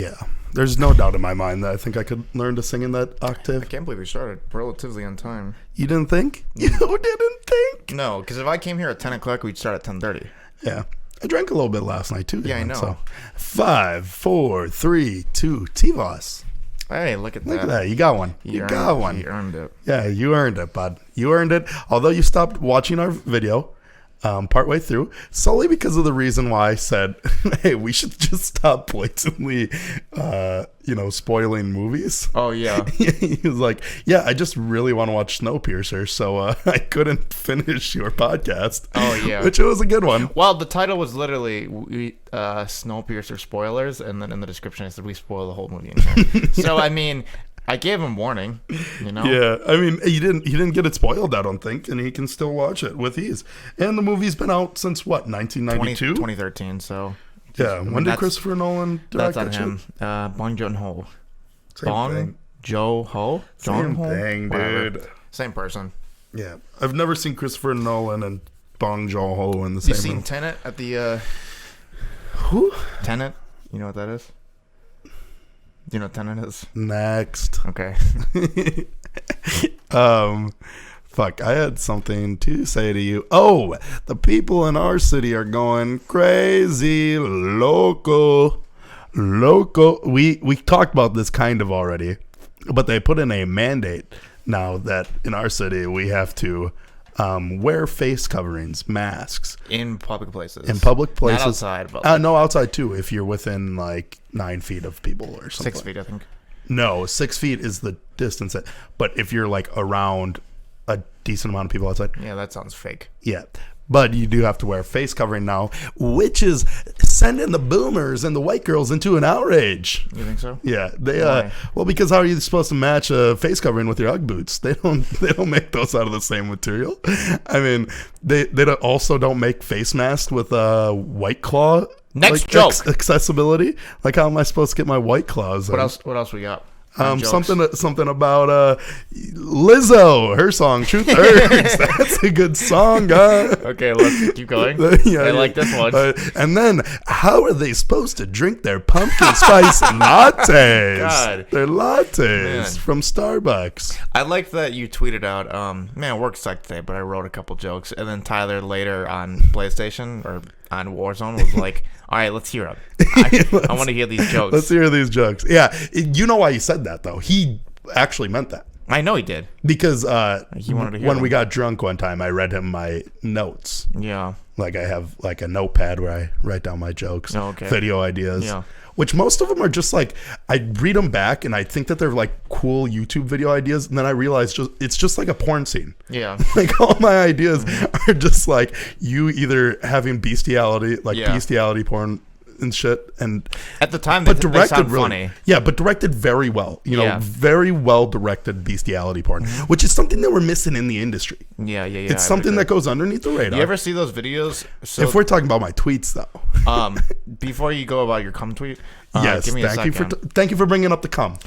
Yeah. There's no doubt in my mind that I think I could learn to sing in that octave. I can't believe we started relatively on time. You didn't think? You didn't think? No, because if I came here at 10 o'clock, we'd start at 10:30. Yeah. I drank a little bit last night, too. Yeah, I know. So 5, 4, 3, 2, T-Voss. Hey, look at that. Look at that. You got one. You got one. You earned it. Yeah, you earned it, bud. You earned it. Although you stopped watching our video partway through, solely because of the reason why I said, hey, we should just stop blatantly, spoiling movies. Oh, yeah. He was like, yeah, I just really want to watch Snowpiercer, so I couldn't finish your podcast. Oh, yeah. Which was a good one. Well, the title was literally Snowpiercer spoilers, and then in the description I said we spoil the whole movie in here. So, I mean, I gave him warning, Yeah, I mean, he didn't get it spoiled, I don't think, and he can still watch it with ease. And the movie's been out since, what, 1992? 2013, so... Yeah, when did Christopher Nolan direct That's on him. Bong Joon-ho. Same Joon-ho? Same thing, dude. Same person. Yeah, I've never seen Christopher Nolan and Bong Joon-ho in the same You seen room. Tenet at the... Who? Tenet? You know what that is? Do you know what Tenet is? Next. Okay. Fuck, I had something to say to you. Oh, the people in our city are going crazy, loco. We talked about this kind of already, but they put in a mandate now that in our city we have to wear face coverings, masks. In public places. In public places. Not outside, but... no, outside too, if you're within like 9 feet of people or something. 6 feet, I think. No, 6 feet is the distance. But if you're like around a decent amount of people outside. Yeah, that sounds fake. Yeah. But you do have to wear face covering now, which is sending the boomers and the white girls into an outrage. You think so? Yeah, they Why? well, because how are you supposed to match a face covering with your UGG boots? They don't make those out of the same material. I mean, they also don't make face masks with White Claw. Next joke. Accessibility. Like, how am I supposed to get my White Claws? What else we got? Something about Lizzo, her song "Truth Hurts." That's a good song, Okay, let's keep going. Yeah, I like this one. And then, how are they supposed to drink their pumpkin spice lattes? God. They're lattes Man. from Starbucks. I like that you tweeted out, man, work sucked today, but I wrote a couple jokes. And then Tyler later on PlayStation or on Warzone was like, all right, let's hear them. I want to hear these jokes. Let's hear these jokes. Yeah, you know why he said that, though. He actually meant that. I know he did. Because He wanted to hear when them. we got drunk one time, I read him my notes. Yeah. Like, I have like a notepad where I write down my jokes, Oh, okay. video ideas. Yeah. Which most of them are just like, I read them back and I think that they're like cool YouTube video ideas. And then I realize it's just like a porn scene. Yeah. Like, all my ideas are just like you either having bestiality, like Yeah. bestiality porn and shit. And At the time, but they directed sound really, funny. yeah, but directed very well. Yeah. Very well directed bestiality porn, which is something that we're missing in the industry. Yeah. It's something that goes underneath the radar. You ever see those videos? So, If we're talking about my tweets, though. before you go about your cum tweet, Yes, give me a thank you for bringing up the cum.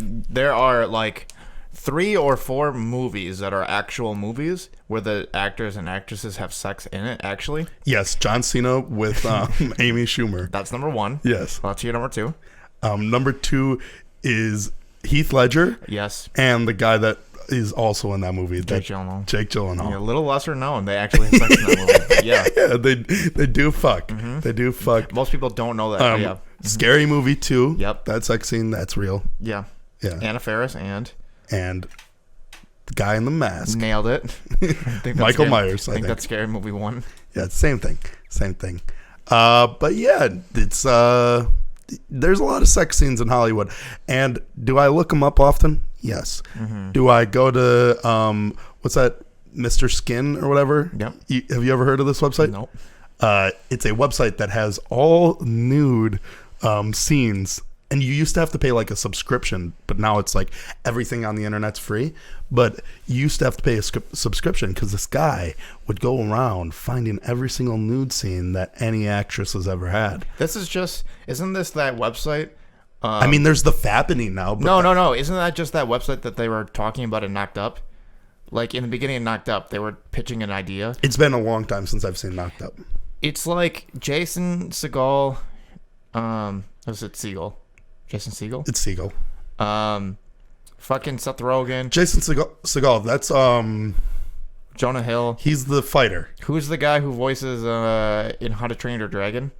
There are like 3 or 4 movies that are actual movies where the actors and actresses have sex in it, actually. Yes, John Cena with Amy Schumer. That's number 1. Yes. Let's hear number 2. Number 2 is Heath Ledger. Yes. And the guy that is also in that movie. Jake Gyllenhaal. Jake Gyllenhaal. Yeah, a little lesser known. They actually have sex in that movie. But yeah. Yeah, they do fuck. They do fuck. Most people don't know that. But yeah. Scary Movie 2. Yep. That sex scene, that's real. Yeah. Yeah. Anna Faris and the guy in the mask. nailed it. I think that's Michael Scary- Myers, I I think think. that's Scary Movie 1. Yeah, it's same thing. But yeah, it's there's a lot of sex scenes in Hollywood. And do I look them up often? Yes. Do I go to what's that, Mr. Skin or whatever? Yep. Have you ever heard of this website? Nope. It's a website that has all nude scenes, and you used to have to pay like a subscription, but now it's like everything on the internet's free. But you used to have to pay a subscription because this guy would go around finding every single nude scene that any actress has ever had. Isn't this that website? I mean, there's the fappening now. But No. Isn't that just that website that they were talking about in Knocked Up? Like in the beginning of Knocked Up, they were pitching an idea. It's been a long time since I've seen Knocked Up. It's like Jason Segel. I Was it Segel? Jason Segel? It's Segel. Fucking Seth Rogen. Jason Segel. That's Jonah Hill. he's the fighter. Who's the guy who voices in How to Train Your Dragon?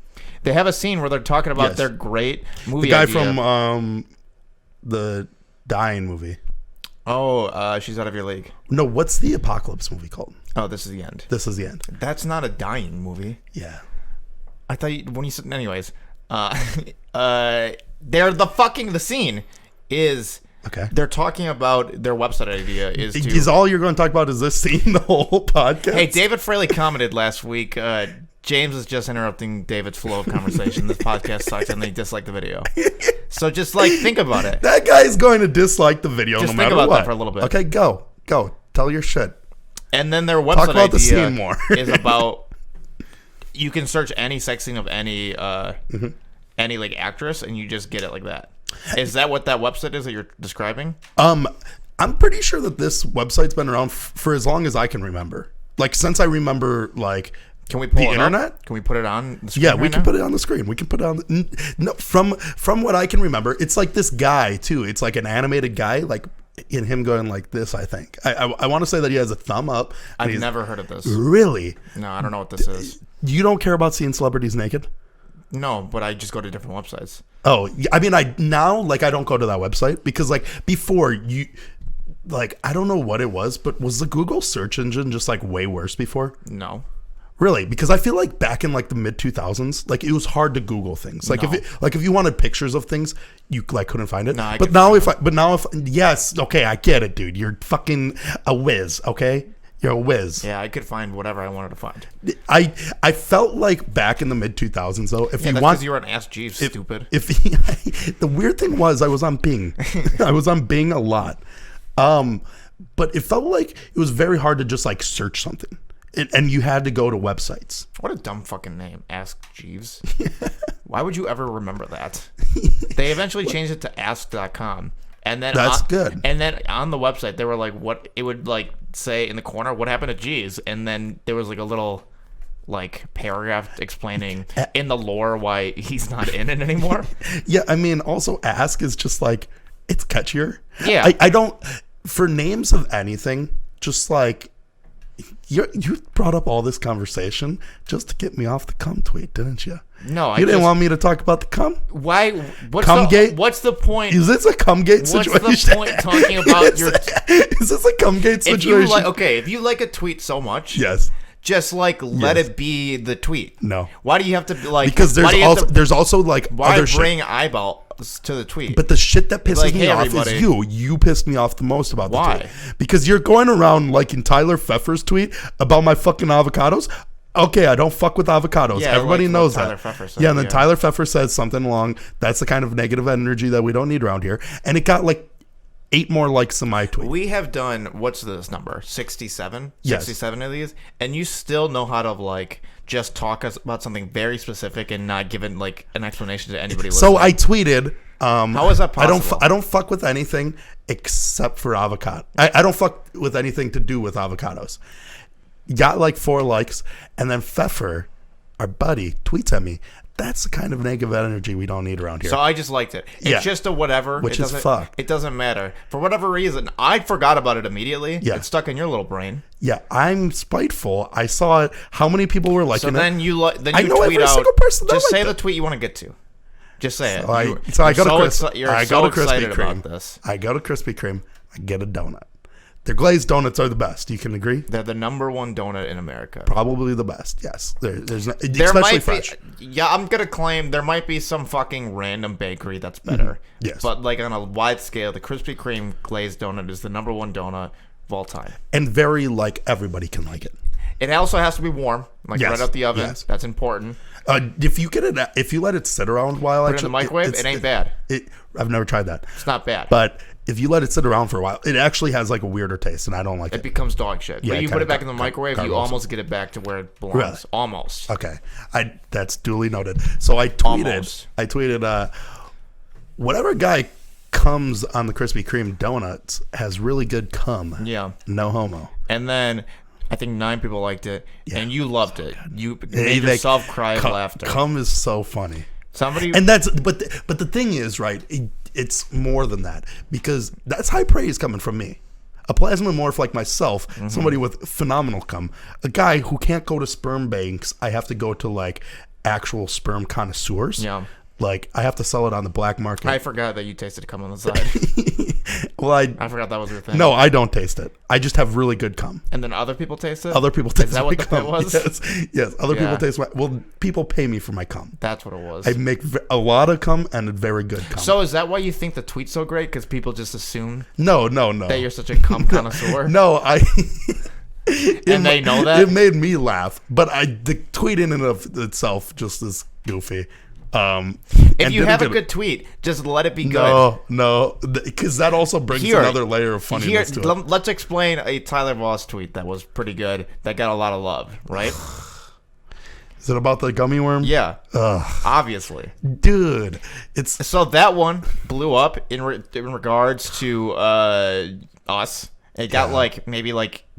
They have a scene where they're talking about their great movie The guy idea. from the Dying movie. Oh, She's Out of Your League. No, what's the Apocalypse movie called? Oh, This Is the End. This Is the End. That's not a dying movie. Yeah. I thought when you said, anyways, they're the scene is Okay. they're talking about their website idea Is all you're going to talk about is this scene the whole podcast? Hey, David Fraley commented last week. James is just interrupting David's flow of conversation. This podcast sucks, and they dislike the video. So just think about it. That guy's going to dislike the video Just no think matter about what. that for a little bit. Okay, go. Tell your shit. And then their website Talk about the idea scene more. is about you can search any sex scene of any actress, and you just get it like that. Is that what that website is that you're describing? I'm pretty sure that this website's been around for as long as I can remember. Since I remember, Can we pull the it internet? up? Can we put it on the screen? Yeah, we right can now? put it on the screen. We can put it on. No, from what I can remember, it's like this guy too. It's like an animated guy, in him going like this. I think I want to say that he has a thumb up. And I've never heard of this. Really. No, I don't know what this is. You don't care about seeing celebrities naked? No, but I just go to different websites. Oh, I mean, I don't go to that website because before you, I don't know what it was, but was the Google search engine just way worse before? No. Really? Because I feel like back in the mid 2000s, it was hard to Google things. If you wanted pictures of things, you couldn't find it. No, but now if yes, okay, I get it, dude. You're fucking a whiz, okay? You're a whiz. Yeah, I could find whatever I wanted to find. I felt like back in the mid 2000s though, if Yeah, you that's want, because you were an Ask Jeeves, stupid. if the weird thing was I was on Bing. I was on Bing a lot. But it felt like it was very hard to just search something. And you had to go to websites. What a dumb fucking name, Ask Jeeves. Why would you ever remember that? They eventually changed it to ask.com. And then That's good. And then on the website, they were what it would say in the corner, what happened to Jeeves? And then there was a little paragraph explaining in the lore why he's not in it anymore. Yeah, I mean, also ask is just it's catchier. Yeah. I don't, for names of anything, just you brought up all this conversation just to get me off the cum tweet, didn't you? No, you didn't want me to talk about the cum? Why? Cumgate? What's the point? Is this a cumgate situation? What's the point talking about your? Is this a cumgate situation? If you like a tweet so much, yes. Just let it be the tweet. No. Why do you have to Because there's also why other bring shit. eyeballs to the tweet? But the shit that pisses me hey, off everybody. is you. You pissed me off the most about the Why? tweet. Because you're going around in Tyler Pfeffer's tweet about my fucking avocados. Okay, I don't fuck with avocados. Yeah, Everybody knows Tyler that. Pfeffer said, Yeah, and then Tyler Pfeffer says something along, that's the kind of negative energy that we don't need around here. And it got 8 more likes than my tweet. We have done, what's this number? 67? Yes. 67 of these? And you still know how to just talk about something very specific and not give it an explanation to anybody listening. So I tweeted. How is that possible? I don't fuck with anything except for avocado. I don't fuck with anything to do with avocados. Got 4 likes, and then Pfeffer, our buddy, tweets at me. That's the kind of negative energy we don't need around here. So I just liked it. It's just a whatever. Which is fucked. It doesn't matter. For whatever reason, I forgot about it immediately. Yeah. It's stuck in your little brain. Yeah, I'm spiteful. I saw it. How many people were liking So it? then you I know tweet every out. single person that Just say liked the it. tweet you want to get to. Just say it. So I go to Krispy Krispy Kreme. about this. I go to Krispy Kreme. I get a donut. Their glazed donuts are the best. You can agree? They're the number 1 donut in America. Probably the best. Yes. There's no, There especially might fresh. be, yeah, I'm gonna claim there might be some fucking random bakery that's better. Yes. But on a wide scale, the Krispy Kreme glazed donut is the number 1 donut of all time. And very everybody can like it. It also has to be warm, Yes, right out the oven. yes. That's important. If you let it sit around a while, Put it in the microwave. It ain't bad. I've never tried that. It's not bad. But if you let it sit around for a while, it actually has a weirder taste, and I don't like It it. becomes dog shit. Yeah, But you kinda put it back in the microwave, you gargles. almost get it back to where it belongs. Really? Almost. Okay, that's duly noted. So I tweeted, whatever guy comes on the Krispy Kreme donuts has really good cum. Yeah. No homo. And then I think 9 people liked it, Yeah, and you loved it. You They- made yourself cry of cum, laughter. Cum is so funny. Somebody, And that's but the thing is, right? It's more than that, because that's high praise coming from me. A plasmamorph like myself, somebody with phenomenal cum, a guy who can't go to sperm banks. I have to go to like actual sperm connoisseurs. Yeah. Like I have to sell it on the black market. I forgot that you tasted cum on the side. Well, I forgot that was your thing. no, I don't taste it. I just have really good cum. And then other people taste it? Other people taste Is that my what the cum. bit was? Yes. Other Yeah. people taste my. Well, people pay me for my cum. That's what it was. I make a lot of cum and a very good cum. So is that why you think the tweet's so great? Because people just assume no. that you're such a cum connoisseur? No, I. And they know that? It made me laugh, but the tweet in and of itself just is goofy. If you have a good tweet, just let it be good. No, because that also brings another layer of funniness to it. Let's explain a Tyler Voss tweet that was pretty good, that got a lot of love, right? Is it about the gummy worm? Yeah. Ugh. Obviously. Dude, it's So that one blew up in regards to us. It got maybe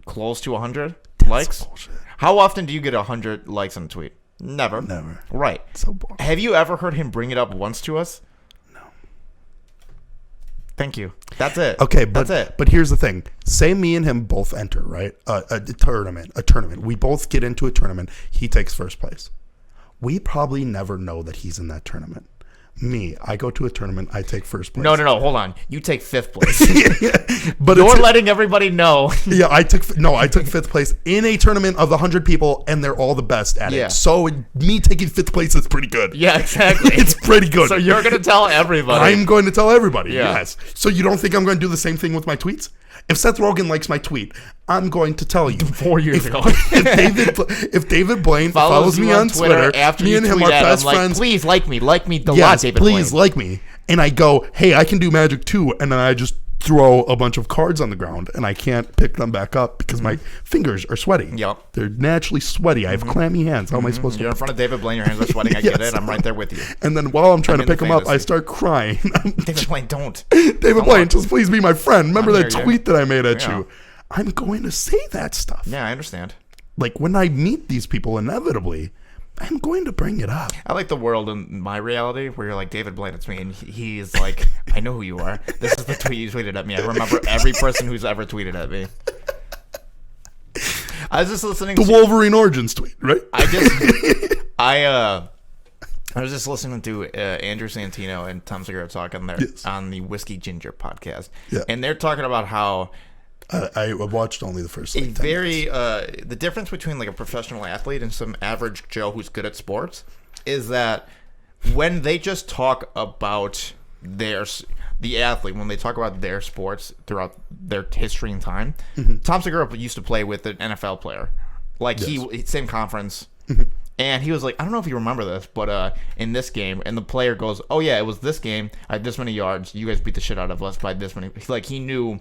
close to 100 likes. bullshit. How often do you get 100 likes on a tweet? Never. Never. Right. So boring. Have you ever heard him bring it up once to us? No. Thank you. That's it. Okay, but that's it. But here's the thing. Say me and him both enter, right? A tournament. We both get into a tournament. He takes first place. We probably never know that he's in that tournament. Me, I go to a tournament. I take first place. No. Hold on. You take fifth place. But You're letting everybody know. Yeah, I took fifth place in a tournament of 100 people, and they're all the best at Yeah. it. So me taking fifth place is pretty good. Yeah, exactly. It's pretty good. So you're gonna tell everybody. I'm going to tell everybody. Yeah. Yes. So you don't think I'm going to do the same thing with my tweets? If Seth Rogen likes my tweet, I'm going to tell you. 4 years ago. if David Blaine follows me on Twitter, after me you and him tweet are at best him, like, friends. please like me a lot, Yes, David please Blaine. like me. And I go, hey, I can do magic too. And then I just throw a bunch of cards on the ground, and I can't pick them back up because my fingers are sweaty. Yep. They're naturally sweaty. I have clammy hands. How am I supposed to? You're in front of David Blaine. Your hands are sweating. I get Yes. it. I'm right there with you. And then while I'm trying I'm to in pick the them up, I fantasy. start crying. David Blaine, don't. David Blaine, just please be my friend. Remember I that hear you. tweet that I made at Yeah. you? I'm going to say that stuff. Yeah, I understand. Like when I meet these people, inevitably, I'm going to bring it up. I like the world in my reality where you're like, David Blaine, it's me. And he's like, I know who you are. This is the tweet you tweeted at me. I remember every person who's ever tweeted at me. I was just listening The to... Wolverine Origins tweet, right? I was just listening to Andrew Santino and Tom Segura talk on on the Whiskey Ginger podcast. Yeah. And they're talking about how I watched only the first. a Like, 10 very minutes. the difference between like a professional athlete and some average Joe who's good at sports is that when they just talk about the athlete, when they talk about their sports throughout their history and time, Tom Segura used to play with an NFL player, like he same conference. And he was like, I don't know if you remember this, but in this game, and the player goes, oh yeah, it was this game. I had this many yards. You guys beat the shit out of us by this many. Like he knew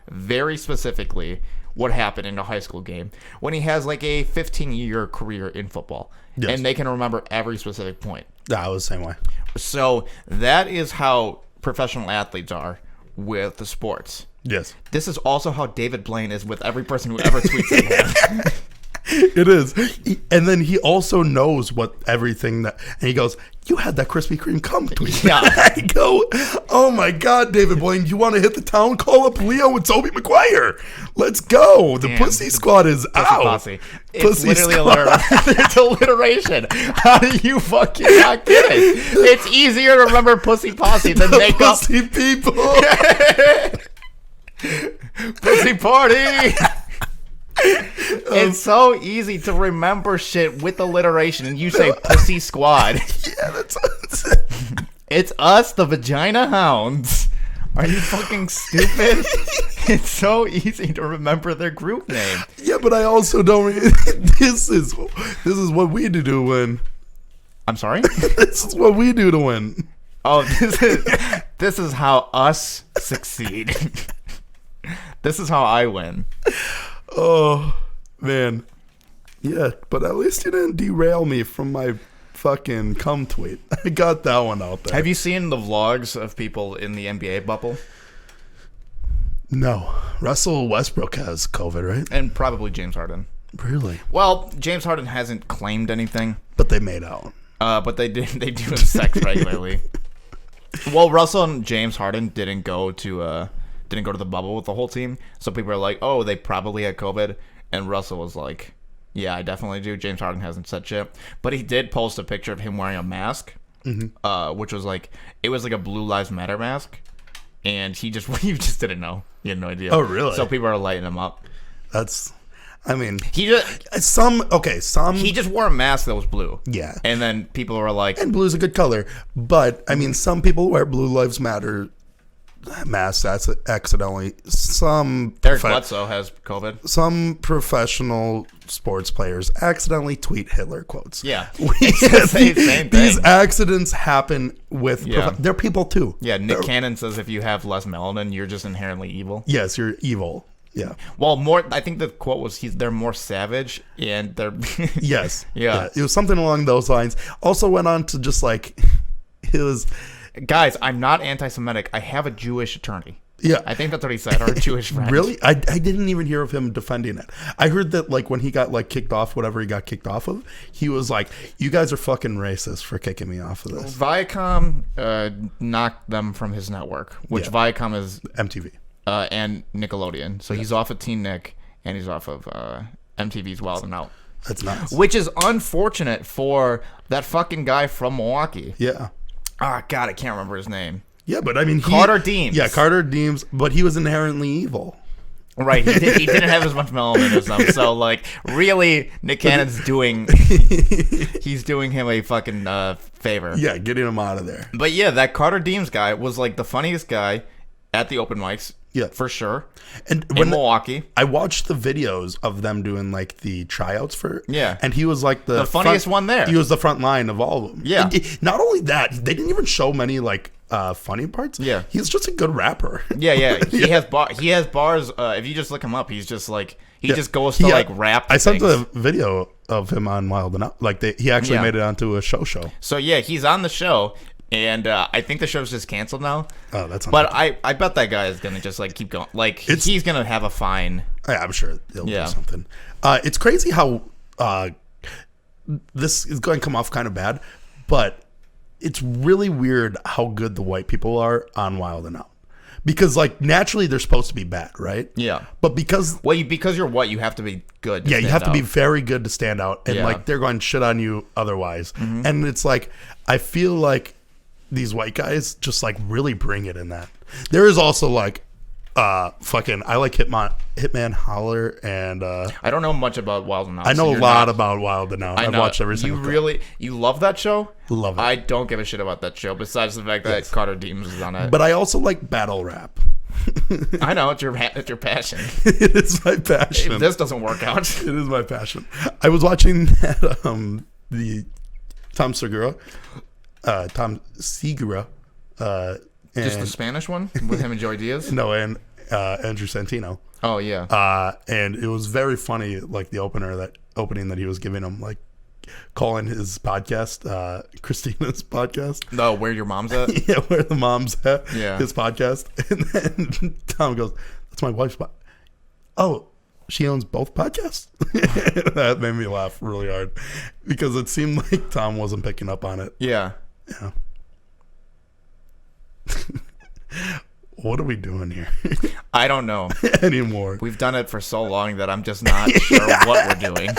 very specifically what happened in a high school game when he has like a 15-year career in football. Yes. And they can remember every specific point. Yeah, I was the same way. So that is how professional athletes are with the sports. Yes. This is also how David Blaine is with every person who ever tweets at him. It is. And then he also knows what everything that, and he goes, you had that Krispy Kreme cum tweet. Yeah. I go, oh my God, David Blaine, you want to hit the town? Call up Leo and Toby McGuire. Let's go. The Damn, Pussy Squad is out. Posse. It's Pussy literally Squad. it's alliteration. How do you fucking not get it? It's easier to remember Pussy Posse than The make up Pussy people. Pussy Party. It's so easy to remember shit with alliteration, and you say Pussy Squad. Yeah, that's It's us, the Vagina Hounds. Are you fucking stupid? It's so easy to remember their group name. Yeah, but I also don't. This is what we do to win. I'm sorry? This is what we do to win. Oh, this is how us succeed. This is how I win. Oh man, yeah. But at least you didn't derail me from my fucking cum tweet. I got that one out there. Have you seen the vlogs of people in the NBA bubble? No. Russell Westbrook has COVID, right? And probably James Harden. Really? Well, James Harden hasn't claimed anything. But they made out. But they do have sex regularly. Well, Russell and James Harden didn't go to the bubble with the whole team, so people are like, oh, they probably had COVID, and Russell was like, yeah, I definitely do. James Harden hasn't said shit, but he did post a picture of him wearing a mask, which was like, it was like a Blue Lives Matter mask, and he just didn't know. He had no idea. Oh, really? So people are lighting him up. I mean, he just he just wore a mask that was blue. Yeah. And then people were like, and blue's a good color, but I mean, some people wear Blue Lives Matter masks accidentally. Eric Bledsoe has COVID. Some professional sports players accidentally tweet Hitler quotes. Yeah. Same thing. These accidents happen with they're people too. Yeah, Nick Cannon says if you have less melanin, you're just inherently evil. Yes, you're evil. Yeah. Well, I think the quote was they're more savage and they're yes. Yeah. It was something along those lines. Also went on to just like guys, I'm not anti-Semitic. I have a Jewish attorney. Yeah. I think that's what he said, or a Jewish friend. Really? I didn't even hear of him defending it. I heard that like when he got like kicked off whatever he got kicked off of, he was like, you guys are fucking racist for kicking me off of this. Viacom knocked them from his network, which Viacom is MTV. And Nickelodeon. So he's off of Teen Nick and he's off of MTV's Wild 'N Out. That's nuts. Which is unfortunate for that fucking guy from Milwaukee. Yeah. Oh, God, I can't remember his name. Yeah, but I mean... Carter Deems. Yeah, Carter Deems, but he was inherently evil. Right, he didn't have as much melanin as them. So, like, really, Nick Cannon's doing... he's doing him a fucking favor. Yeah, getting him out of there. But yeah, that Carter Deems guy was, like, the funniest guy at the open mics. Yeah. For sure. And in Milwaukee. I watched the videos of them doing like the tryouts for it. Yeah. And he was like the funniest one there. He was the front line of all of them. Yeah. Not only that, they didn't even show many like funny parts. Yeah. He's just a good rapper. Yeah. He has bars. If you just look him up, he's just like just goes to like rap. I sent the video of him on Wild 'N Out. Like he actually made it onto a show. So yeah, he's on the show. And I think the show's just canceled now. Oh, that's but I bet that guy is gonna just like keep going. Like he's gonna have a fine. Yeah, I'm sure he'll do something. It's crazy how this is going to come off kind of bad, but it's really weird how good the white people are on Wild 'N Out. Because like naturally they're supposed to be bad, right? Yeah. But because you're white, you have to be good. You have to be very good to stand out, and like they're going to shit on you otherwise. Mm-hmm. And it's like I feel like these white guys just like really bring it in that. There is also like fucking I like Hitman Holler and I don't know much about Wild 'N Out. I know a lot about Wild 'N Out. I've watched every single you love that show? Love it. I don't give a shit about that show besides the fact that Carter Deems is on it. But I also like battle rap. I know it's your passion. It is my passion. If this doesn't work out, it is my passion. I was watching that the Tom Segura. Just the Spanish one with him and Joey Diaz? No, and Andrew Santino. Oh yeah. And it was very funny, like the opening that he was giving him, like calling his podcast, Christina's podcast. No, Where Your Mom's At? Yeah, Where the Mom's At. Yeah. His podcast. And then Tom goes, "That's my wife's podcast." Oh, she owns both podcasts? That made me laugh really hard because it seemed like Tom wasn't picking up on it. Yeah. Yeah. What are we doing here? I don't know anymore. We've done it for so long that I'm just not sure what we're doing.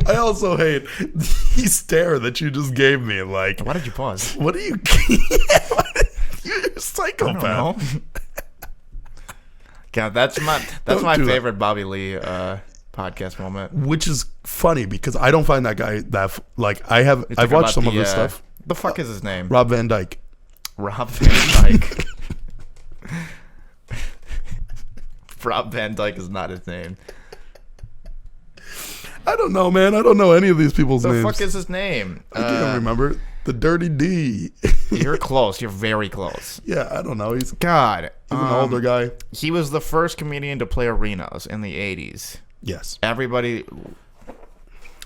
I also hate the stare that you just gave me. Like, why did you pause? What are you? You're a psychopath. I don't know. God, that's my favorite Bobby Lee podcast moment. Which is funny because I don't find that guy that like I've watched some of his stuff. The fuck is his name? Rob Van Dyke. Rob Van Dyke. Rob Van Dyke is not his name. I don't know, man. I don't know any of these people's names. The fuck is his name? I can't remember. The Dirty D. You're close. You're very close. Yeah, I don't know. He's an older guy. He was the first comedian to play arenas in the 80s. Yes. Everybody...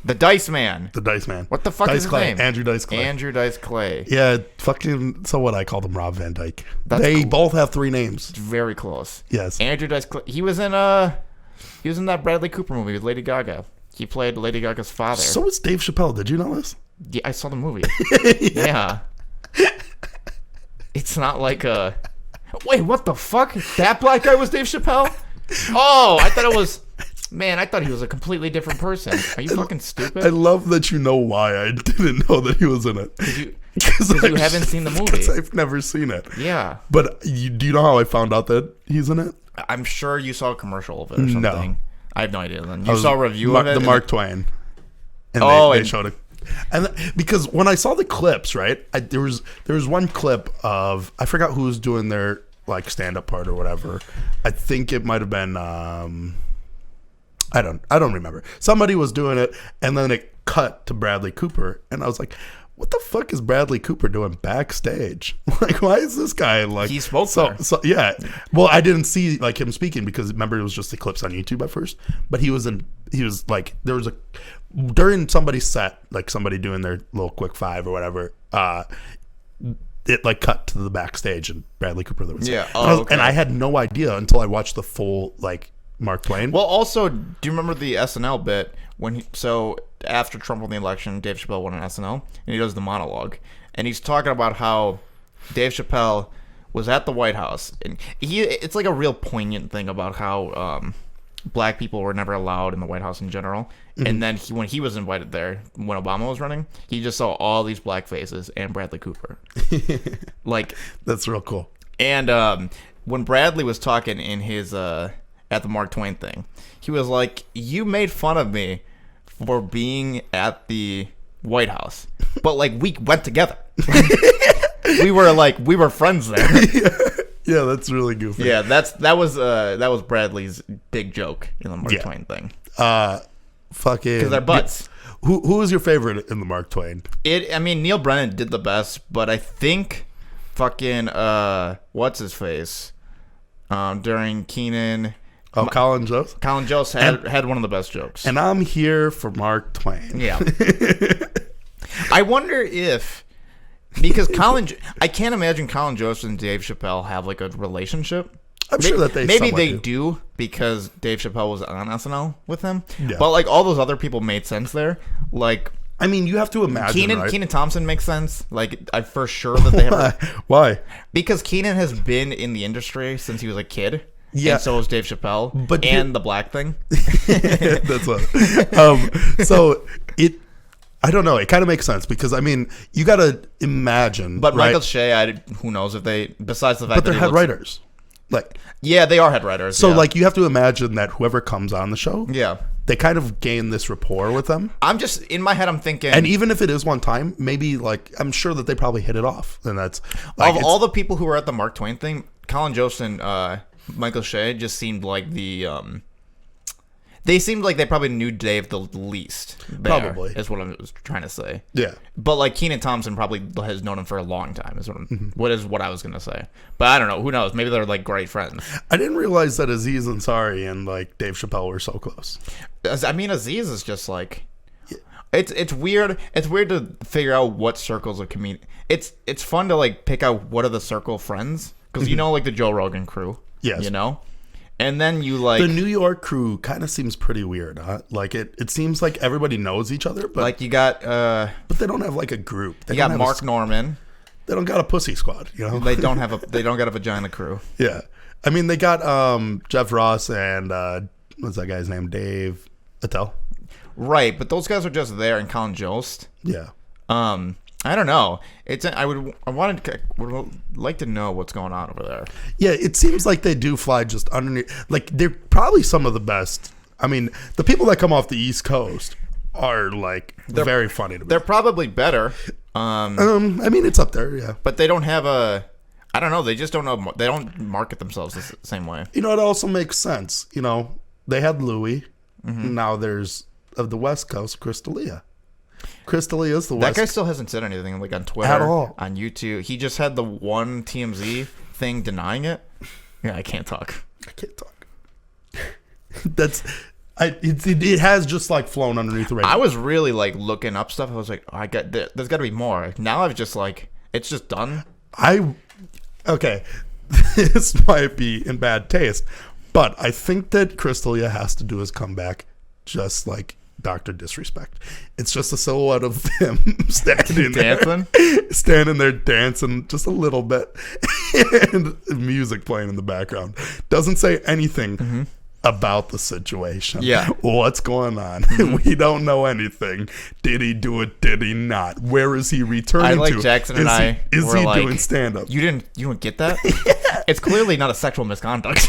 The Dice Man. The Dice Man. What the fuck is his name? Andrew Dice Clay. Andrew Dice Clay. Yeah, fucking... So what? I called him Rob Van Dyke. They both have 3 names. It's very close. Yes. Andrew Dice Clay. He was in that Bradley Cooper movie with Lady Gaga. He played Lady Gaga's father. So was Dave Chappelle. Did you know this? Yeah, I saw the movie. Yeah. It's not like a... Wait, what the fuck? That black guy was Dave Chappelle? Oh, I thought it was... Man, I thought he was a completely different person. Are you fucking stupid? I love that you know why I didn't know that he was in it. Because you haven't seen the movie. Because I've never seen it. Yeah. But do you know how I found out that he's in it? I'm sure you saw a commercial of it or something. No. I have no idea then. You saw a review of it? The Mark Twain. And they showed it. And because when I saw the clips, right, there was one clip of, I forgot who was doing their like stand-up part or whatever. I think it might have been I don't remember. Somebody was doing it, and then it cut to Bradley Cooper, and I was like, what the fuck is Bradley Cooper doing backstage? Like, why is this guy like... He spoke there. So yeah. Well, I didn't see like him speaking because remember it was just the clips on YouTube at first. But he was like, there was during somebody's set, like somebody doing their little quick five or whatever, it like cut to the backstage and Bradley Cooper there was. Yeah. And I had no idea until I watched the full like Mark Twain. Well, also, do you remember the SNL bit when after Trump won the election, Dave Chappelle won an SNL, and he does the monologue, and he's talking about how Dave Chappelle was at the White House, and it's like a real poignant thing about how black people were never allowed in the White House in general, and then when he was invited there, when Obama was running, he just saw all these black faces and Bradley Cooper. Like, that's real cool. And when Bradley was talking in his at the Mark Twain thing, he was like, you made fun of me for being at the White House, but like we went together. we were friends there. Yeah, that's really goofy. Yeah, that was Bradley's big joke in the Mark Twain thing. Fucking because they're butts. Who was your favorite in the Mark Twain? I mean, Neil Brennan did the best, but I think fucking what's his face during Keenan. Oh, Colin Jost? Colin Jost had one of the best jokes. And I'm here for Mark Twain. Yeah. I wonder if... Because I can't imagine Colin Jost and Dave Chappelle have like a relationship. I'm sure that maybe they do because Dave Chappelle was on SNL with him. Yeah. But like all those other people made sense there. Like... I mean, you have to imagine, right? Kenan Thompson makes sense. Like, I'm for sure that they have... Why? Because Kenan has been in the industry since he was a kid. Yeah. And so is Dave Chappelle. And the black thing. That's what. So I don't know. It kind of makes sense because I mean, you got to imagine. But right? Michael Shea, who knows if they? Besides the fact, but they're head writers. Like, yeah, they are head writers. So like, you have to imagine that whoever comes on the show, yeah, they kind of gain this rapport with them. I'm just in my head. I'm thinking, and even if it is one time, maybe like I'm sure that they probably hit it off. And that's like, of all the people who were at the Mark Twain thing, Colin Jost and Michael Shea just seemed like they seemed like they probably knew Dave the least. Probably is what I was trying to say. Yeah, but like Kenan Thompson probably has known him for a long time. Is what I was gonna say. But I don't know. Who knows? Maybe they're like great friends. I didn't realize that Aziz Ansari and like Dave Chappelle were so close. I mean, Aziz is just like it's weird. It's weird to figure out what circles of comedian. It's fun to like pick out what are the circle friends because you know like the Joe Rogan crew. Yes. You know? And then you like... The New York crew kind of seems pretty weird, huh? Like, it seems like everybody knows each other, but... Like, you got... but they don't have, like, a group. You got Mark Norman. They don't got a pussy squad, you know? They don't got a vagina crew. Yeah. I mean, they got Jeff Ross and... what's that guy's name? Dave Attell? Right, but those guys are just there and Colin Jost. Yeah. I don't know. I would like to know what's going on over there. Yeah, it seems like they do fly just underneath. Like they're probably some of the best. I mean, the people that come off the East Coast are like very funny to me. They're probably better. I mean, it's up there, yeah. But they don't have a. I don't know. They just don't know. They don't market themselves the same way. You know, it also makes sense. You know, they had Louis. Now there's of the West Coast, Chris D'Elia. Chris D'Elia is the West. That guy still hasn't said anything like on Twitter at all. On YouTube. He just had the one TMZ thing denying it. Yeah, I can't talk. It has just like flown underneath the radar. I was really like looking up stuff. I was like, oh, there's got to be more. Now I've just like it's just done. Okay, this might be in bad taste, but I think that Chris D'Elia has to do his comeback just like Dr. Disrespect. It's just a silhouette of him standing there dancing just a little bit, and music playing in the background. Doesn't say anything about the situation. Yeah. What's going on? We don't know anything. Did he do it? Did he not? Where is he returning I like to? Jackson is and he, is were he like, doing stand-up? You didn't get that? It's clearly not a sexual misconduct.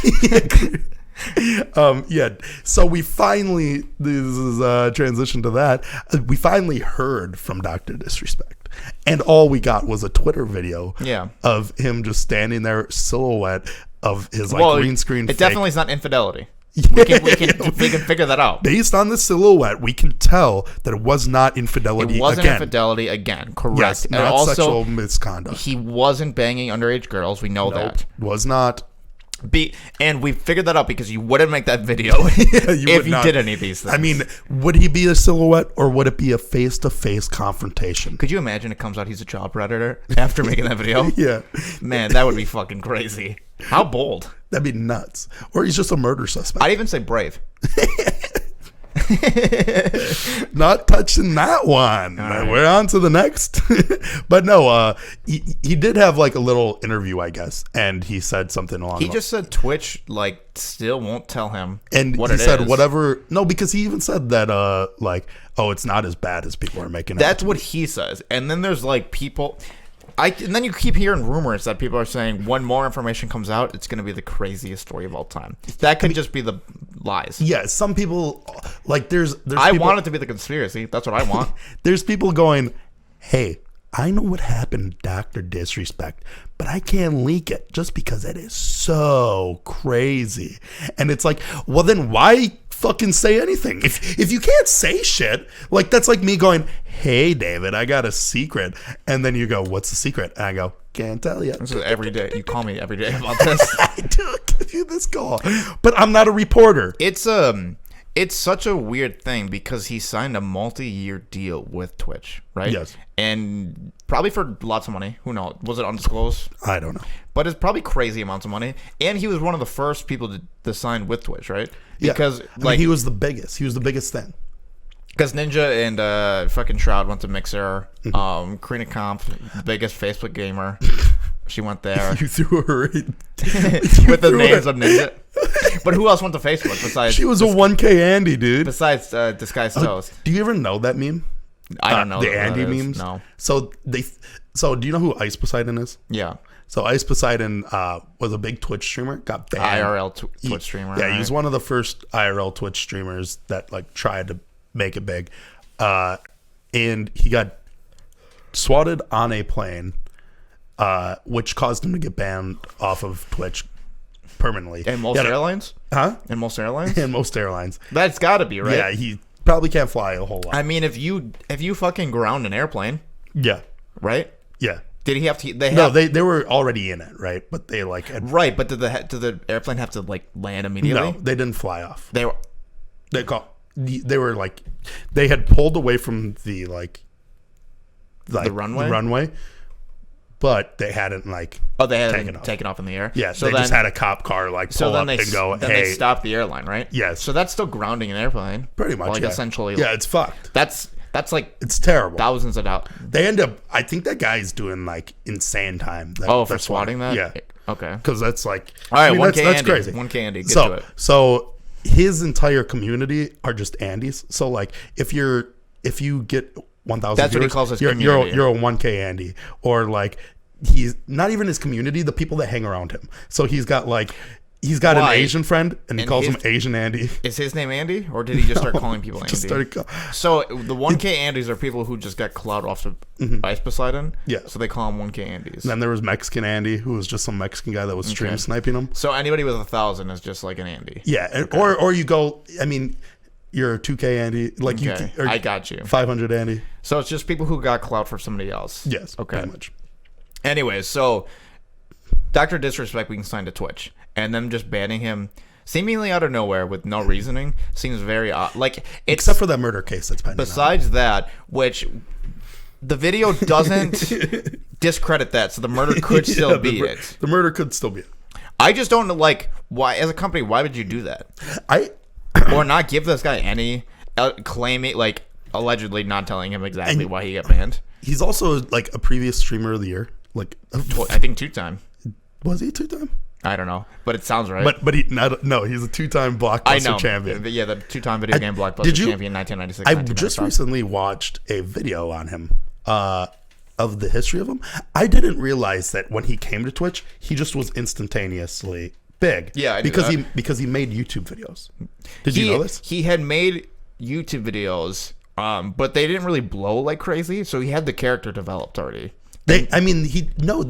Yeah. So we finally, this is a transition to that. We finally heard from Dr. Disrespect. And all we got was a Twitter video of him just standing there, silhouette of his green screen. It definitely is not infidelity. We can figure that out. Based on the silhouette, we can tell that it was not infidelity. It wasn't infidelity again. Correct. Yes, and not also, sexual misconduct. He wasn't banging underage girls. We know that. Was not. And we figured that out because you wouldn't make that video if you did any of these things. I mean, would he be a silhouette or would it be a face-to-face confrontation? Could you imagine it comes out he's a child predator after making that video? Yeah. Man, that would be fucking crazy. How bold. That'd be nuts. Or he's just a murder suspect. I'd even say brave. Not touching that one. Right. We're on to the next. But no, he did have like a little interview, I guess, and he said something along. He just said Twitch still won't tell him. And what he said whatever. No, because he even said that it's not as bad as people are making it. That's what he says. And then there's people. And then you keep hearing rumors that people are saying when more information comes out, it's going to be the craziest story of all time. That could just be the lies. Yeah, some people there's I want it to be the conspiracy. That's what I want. There's people going, "Hey, I know what happened to Dr. Disrespect, but I can't leak it just because it is so crazy." And it's like, well, then why fucking say anything? If you can't say shit, that's like me going, "Hey, David, I got a secret," and then you go, "What's the secret?" And I go, "Can't tell you." This is every day. You call me every day about this. I do give you this call, but I'm not a reporter. It's such a weird thing because he signed a multi-year deal with Twitch, right? Yes. And probably for lots of money. Who knows? Was it undisclosed? I don't know. But it's probably crazy amounts of money. And he was one of the first people to sign with Twitch, right? Because he was the biggest. He was the biggest thing. Because Ninja and fucking Shroud went to Mixer. Karina Kampf, the biggest Facebook gamer. She went there. You threw her in. With the names of Ninja. But who else went to Facebook besides... She was a 1K Andy, dude. Besides Disguised Toast. Do you ever know that meme? I don't know. The Andy memes? No. So do you know who Ice Poseidon is? Yeah. So Ice Poseidon was a big Twitch streamer. Got banned. IRL Twitch streamer. Yeah, right? He was one of the first IRL Twitch streamers that tried to make it big. And he got swatted on a plane, which caused him to get banned off of Twitch permanently. And most airlines? Huh? And most airlines? And most airlines. That's got to be, right? Yeah, he probably can't fly a whole lot. I mean, if you fucking ground an airplane. Yeah. Right? Yeah. Did he have to? They were already in it, right? But they had, right. But did the airplane have to land immediately? No, they didn't fly off. They had pulled away from the runway, but they hadn't they hadn't taken off in the air. Yeah, so they just had a cop car pull up and go. Then they stopped the airline, right? Yes. So that's still grounding an airplane. Pretty much. Essentially. Yeah, it's fucked. That's it's terrible. Thousands of dollars. They end up. I think that guy's doing insane time. For swatting that. Yeah. Okay. Because that's all right. 1K that's Andy. Crazy. 1K Andy. Get to it. So his entire community are just Andys. So if you get 1,000, that's what he calls his community. You're a 1K Andy, or he's not even his community. The people that hang around him. So he's got an Asian friend, and he calls him Asian Andy. Is his name Andy, or did he just start calling people Andy? So the 1K Andys are people who just got clout off of Ice Poseidon. Yeah. So they call him 1K Andys. And then there was Mexican Andy, who was just some Mexican guy that was stream sniping him. So anybody with 1,000 is just like an Andy. Yeah, okay. or you go. I mean, you're a 2K Andy, I got you. 500 Andy. So it's just people who got clout for somebody else. Yes. Okay. Pretty much. Anyways, so Dr. Disrespect being signed to Twitch, and them just banning him seemingly out of nowhere with no reasoning seems very odd. Except for that murder case that's pending. Besides that, which the video doesn't discredit that, so the murder could still be it. The murder could still be it. I just don't know, why as a company, why would you do that? Or not give this guy any claiming, like, allegedly not telling him exactly why he got banned. He's also like a previous streamer of the year. Like, I think 2-time. Was he 2-time? I don't know, but it sounds right. But he's a 2-time blockbuster champion. Yeah, the 2-time video game blockbuster champion, 1996. I just recently watched a video on him, of the history of him. I didn't realize that when he came to Twitch, he just was instantaneously big. Yeah, I because he made YouTube videos. Did you know this? He had made YouTube videos, but they didn't really blow like crazy. So he had the character developed already. He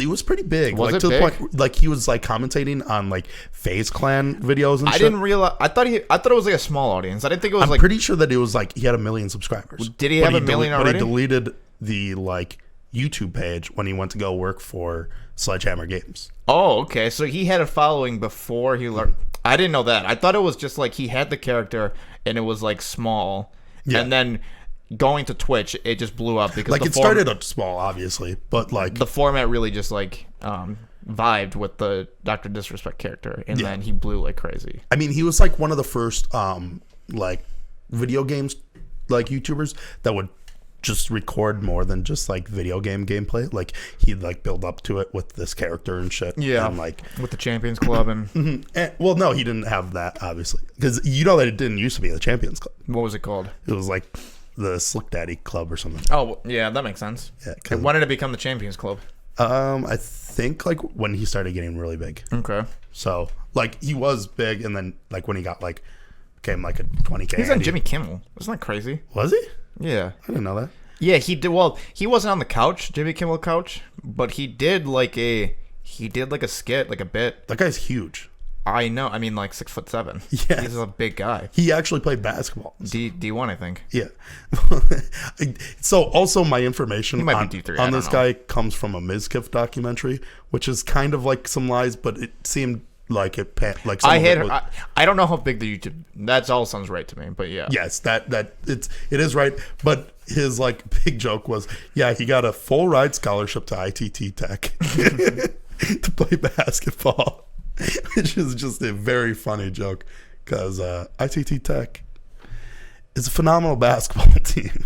was pretty big. Was like it to big? the point, like he was like commentating on like FaZe Clan videos and I shit. didn't realize. I thought it was like a small audience. I didn't think it was I'm pretty sure that it was like he had 1 million subscribers. Did he have a million already? But he deleted the like YouTube page when he went to go work for Sledgehammer Games. Oh, okay. So he had a following before he learned. I didn't know that. I thought it was just like he had the character and it was like small, and then going to Twitch, it just blew up because like it started up small, obviously, but like the format really just like vibed with the Dr. Disrespect character, and then he blew like crazy. I mean, he was like one of the first like video games like YouTubers that would just record more than just like video game gameplay. Like he'd like build up to it with this character and shit. Yeah, and like with the Champions Club and well, no, he didn't have that obviously because you know that it didn't used to be the Champions Club. what was it called? It was like the Slick Daddy Club or something. Oh, yeah, that makes sense. Yeah, When did it become the Champions Club? I think like when he started getting really big. Okay. So like he was big, and then like when he got like became like a 20K. He was on Jimmy Kimmel. Isn't that crazy? Was he? Yeah. I didn't know that. Yeah, he did. Well, he wasn't on the couch, Jimmy Kimmel couch, but he did like a skit, like a bit. That guy's huge. I know. I mean, like 6'7". Yeah. He's a big guy. He actually played basketball. D1, I think. Yeah. So also my information might on, be D3, on I this don't know. guy comes from a Mizkif documentary, which is kind of like some lies, but it seemed like it like some I of hate it was, I don't know how big the YouTube. That's all sounds right to me, but yeah. yes, that it is right. But his like big joke was, yeah, he got a full ride scholarship to ITT Tech to play basketball. Which is just a very funny joke because ITT Tech is a phenomenal basketball team.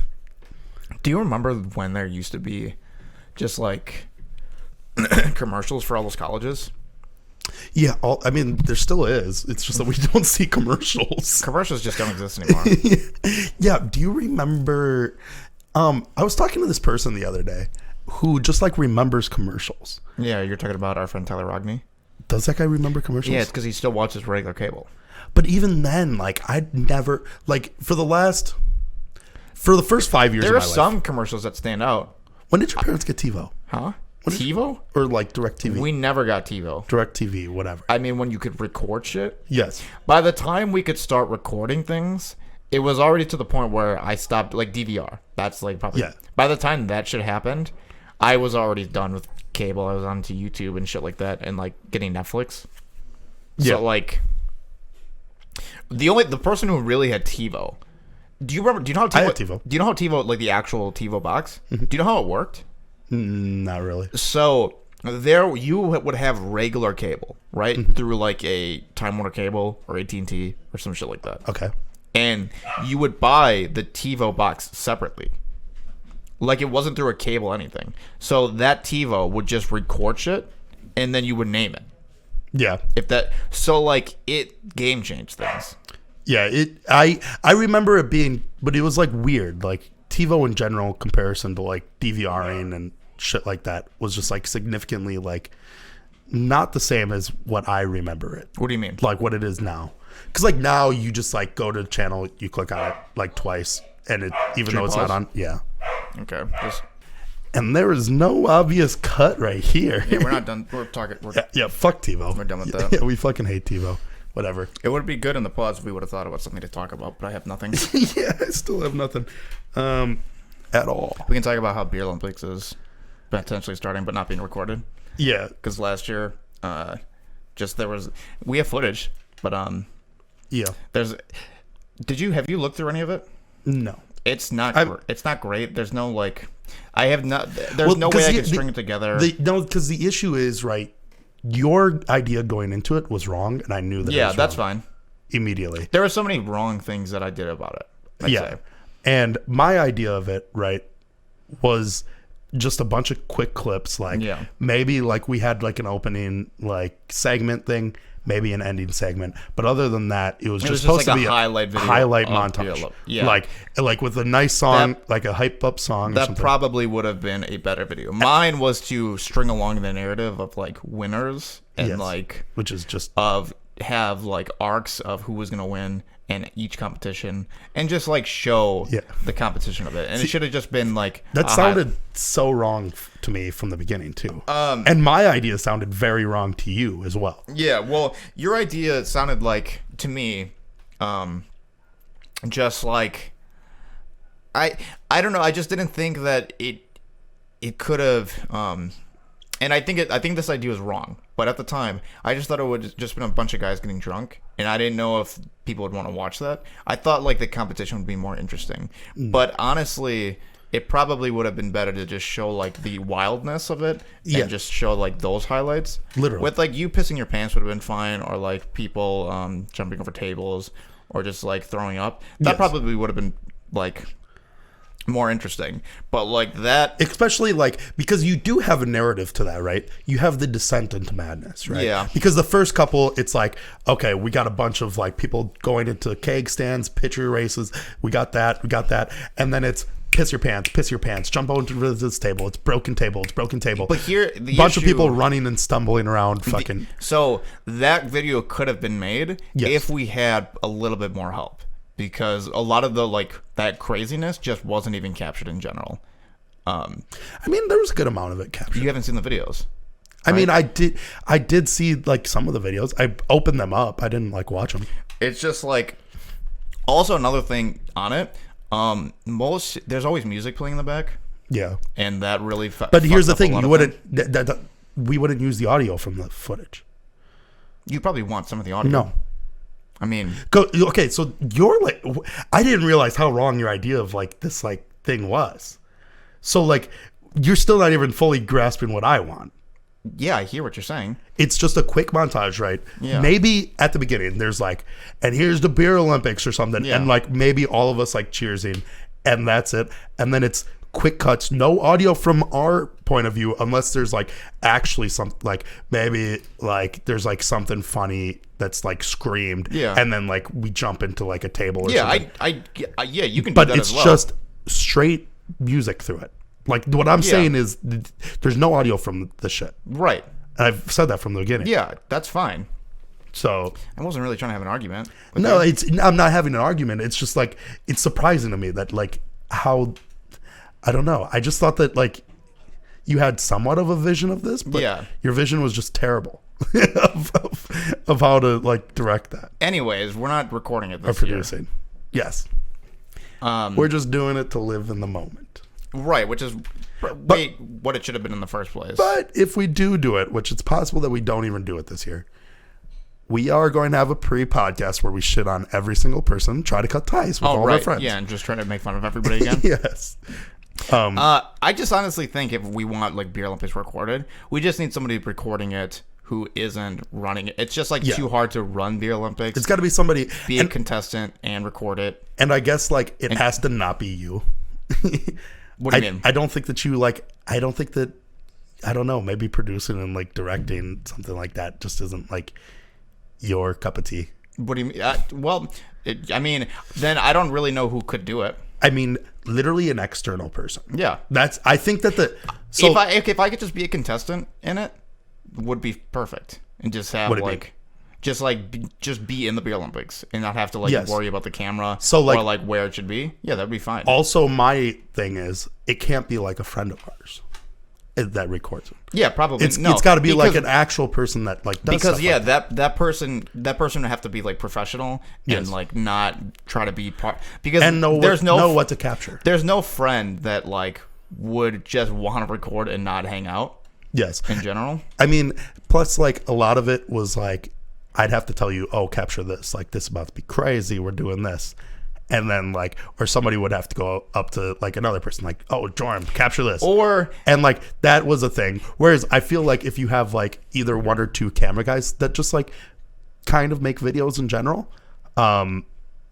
Do you remember when there used to be just like commercials for all those colleges? Yeah, I mean, there still is. It's just that we don't see commercials. Commercials just don't exist anymore. Yeah, do you remember? I was talking to this person the other day who just like remembers commercials. Yeah, you're talking about our friend Tyler Rogney? Does that guy remember commercials? Yeah, it's because he still watches regular cable. But even then, like, I'd never, like, for the first 5 years of There my are life. some commercials that stand out. When did your parents get TiVo? Huh? TiVo? Or like DirecTV? We never got TiVo. DirecTV, whatever. I mean, when you could record shit. Yes. By the time we could start recording things, it was already to the point where I stopped, like DVR. That's like probably. Yeah. By the time that shit happened, I was already done with cable. I was onto YouTube and shit like that, and like getting Netflix. Yeah. So like, the person who really had TiVo. Do you remember? Do you know how TiVo? I had TiVo. Do you know how TiVo, like the actual TiVo box? Do you know how it worked? Not really. So there, you would have regular cable, right, through like a Time Warner Cable or AT&T or some shit like that. Okay. And you would buy the TiVo box separately. Like it wasn't through a cable anything. So that TiVo would just record shit, and then you would name it. Yeah. So like it game changed things. Yeah. I remember it being, but it was like weird. Like TiVo in general, comparison to like DVRing and shit like that, was just like significantly like not the same as what I remember it. What do you mean? Like what it is now. Because like now you just like go to the channel, you click on it like twice, and it even though it's pause? not on. Yeah. Okay. And there is no obvious cut right here. Yeah, we're not done. We're talking. Yeah, fuck TiVo. We're done with that. Yeah, we fucking hate TiVo. Whatever. It would be good in the pause if we would have thought about something to talk about, but I have nothing. Yeah, I still have nothing at all. We can talk about how Beer Olympics is potentially starting but not being recorded. Yeah. Because last year, we have footage, but Yeah. have you looked through any of it? No. It's not great. There's no like, there's no way I can string it together. No, because the issue is, right, your idea going into it was wrong, and I knew that. Yeah, it was that's wrong fine. immediately. There were so many wrong things that I did about it. I'd say. And my idea of it, right, was just a bunch of quick clips. Like maybe like we had like an opening like segment thing, maybe an ending segment. But other than that, it was just supposed like to be a highlight video montage. Yeah. Like with a nice song, like a hype up song. That probably would have been a better video. Mine was to string along the narrative of like winners and like, which is just have like arcs of who was going to win in each competition and just like show the competition of it. And it should have just been like that sounded so wrong to me from the beginning too. And my idea sounded very wrong to you as well. Yeah, well, your idea sounded like to me just like I don't know, I just didn't think that it could have and I think this idea was wrong. But at the time, I just thought it would just been a bunch of guys getting drunk, and I didn't know if people would want to watch that. I thought like the competition would be more interesting. But honestly, it probably would have been better to just show like the wildness of it and just show like those highlights. Literally. With like you pissing your pants would have been fine, or like people jumping over tables, or just like throwing up. That probably would have been like more interesting. But like that, especially like because you do have a narrative to that, right? You have the descent into madness, right? Yeah. Because the first couple, it's like, okay, we got a bunch of like people going into keg stands, pitcher races, we got that, and then it's piss your pants, jump onto this table, it's broken table. But here the bunch of people running and stumbling around fucking. So that video could have been made if we had a little bit more help. Because a lot of the like that craziness just wasn't even captured in general. I mean, there was a good amount of it captured. You haven't seen the videos. Right? I mean, I did see like some of the videos. I opened them up. I didn't like watch them. It's just like also another thing on it. There's always music playing in the back. Yeah, and that really. But here's the thing: you wouldn't. We wouldn't use the audio from the footage. You probably want some of the audio. No. I mean, okay, so you're like, I didn't realize how wrong your idea of like this like thing was. So like, you're still not even fully grasping what I want. Yeah, I hear what you're saying. It's just a quick montage, right? Yeah. Maybe at the beginning there's like, and here's the beer Olympics or something, and like maybe all of us like cheersing, and that's it. And then it's quick cuts, no audio from our point of view, unless there's like actually some like maybe like there's like something funny that's like screamed, and then like we jump into like a table or something. Yeah, you can do but that it's as well. just straight music through it. Like what I'm saying is there's no audio from the shit, right? And I've said that from the beginning. Yeah, that's fine. So I wasn't really trying to have an argument. No, I'm not having an argument. It's just like it's surprising to me that like how I don't know. I just thought that like you had somewhat of a vision of this, but your vision was just terrible of how to like direct that. Anyways, we're not recording it this year. Or producing. Yes. We're just doing it to live in the moment. Right, which is what it should have been in the first place. But if we do it, which it's possible that we don't even do it this year, we are going to have a pre-podcast where we shit on every single person, try to cut ties with all our friends. Yeah, and just try to make fun of everybody again. Yes. I just honestly think if we want like Beer Olympics recorded, we just need somebody recording it who isn't running it. It's just like too hard to run Beer Olympics. It's got to be somebody, be a contestant and record it. And I guess like it has to not be you. What do you mean? I don't think that you like. I don't think that. I don't know. Maybe producing and like directing something like that just isn't like your cup of tea. What do you mean? I mean, then I don't really know who could do it. I mean, literally an external person. Yeah, I think that so if I could just be a contestant in it, would be perfect, and just have like. Just be in the Beer Olympics and not have to like worry about the camera or like where it should be. Yeah, that'd be fine. Also, my thing is it can't be like a friend of ours that records it. Yeah, probably. It's got to be like an actual person that like does because stuff like that person would have to be like professional and like not try to be part because know what to capture. There's no friend that like would just want to record and not hang out. Yes, in general. I mean, plus like a lot of it was like. I'd have to tell you, oh, capture this. Like, this is about to be crazy. We're doing this. And then, like, or somebody would have to go up to, like, another person, like, oh, Jordan, capture this. And, like, that was a thing. Whereas I feel like if you have, like, either one or two camera guys that just, like, kind of make videos in general,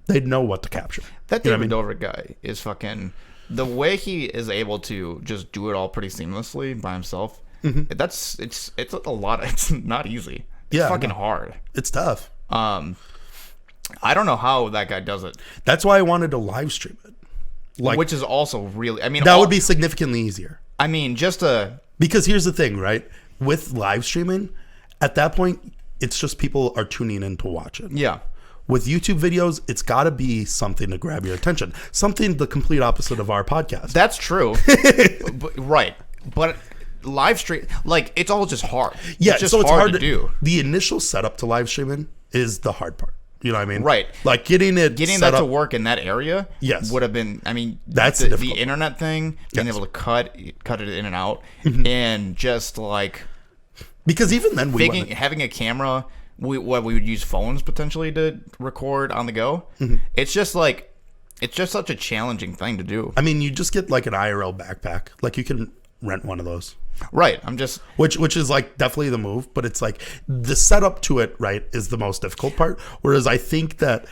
They'd know what to capture. That You know what I David mean? Dobrik guy is fucking... The way he is able to just do it all pretty seamlessly by himself, it's a lot. It's not easy. It's fucking hard. It's tough. I don't know how that guy does it. That's why I wanted to live stream it. Like, Which is also really... I mean, that would be significantly easier. I mean, just a... Because here's the thing, right? With live streaming, at that point, it's just people are tuning in to watch it. Yeah. With YouTube videos, it's got to be something to grab your attention. Something the complete opposite of our podcast. That's true. Right. But live stream... Like, it's all just hard. Yeah, it's just so it's hard to do. The initial setup to live streaming is the hard part. You know what I mean? Right. Like getting that to work in that area Yes. would have been, I mean, That's the difficult. internet thing, being Yes. able to cut it in and out, and just like because even then having a camera, we would use phones potentially to record on the go. It's just like, it's just such a challenging thing to do. I mean, you just get like an IRL backpack. Like you can rent one of those. Right. I'm just... Which is like definitely the move, but it's like the setup to it, right, is the most difficult part. Whereas I think that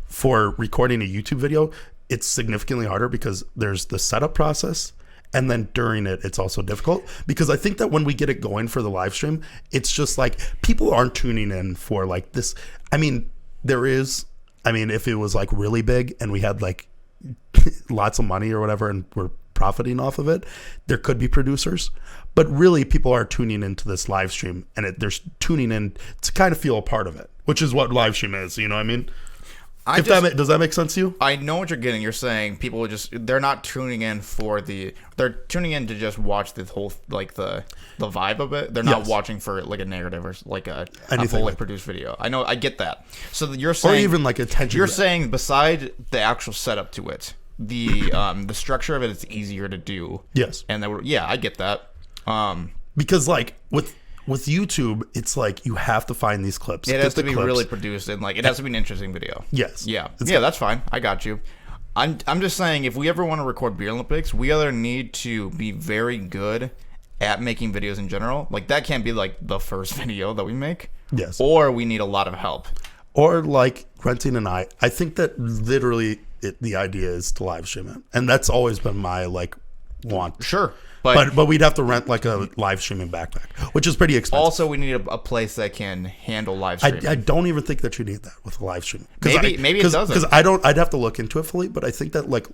for recording a YouTube video, it's significantly harder because there's the setup process, and then during it, it's also difficult. Because I think that when we get it going for the live stream, it's just like people aren't tuning in for like this. I mean, if it was like really big and we had like lots of money or whatever and we're profiting off of it, there could be producers. But really, people are tuning into this live stream, and they're tuning in to kind of feel a part of it, which is what live stream is. You know what I mean? Does that make sense to you? I know what you're getting. You're saying people would they're not tuning in they're tuning in to just watch the whole, like the vibe of it. They're not watching for like a narrative or like a full like produced video. I know, I get that. So you're saying, or even like attention. You're saying beside the actual setup to it, the structure of it is easier to do. Yes. And I get that. Because like with YouTube, it's like you have to find these clips. It has to be really produced, and like it has to be an interesting video. Yes. Yeah. That's fine. I got you. I'm just saying, if we ever want to record Beer Olympics, we either need to be very good at making videos in general. Like that can't be like the first video that we make. Yes. Or we need a lot of help. Or like renting I think that literally the idea is to live stream it, and that's always been my like want. Sure. But we'd have to rent like a live streaming backpack, which is pretty expensive. Also, we need a place that can handle live streaming. I don't even think that you need that with a live stream. Maybe it doesn't. Because I'd have to look into it fully, but I think that like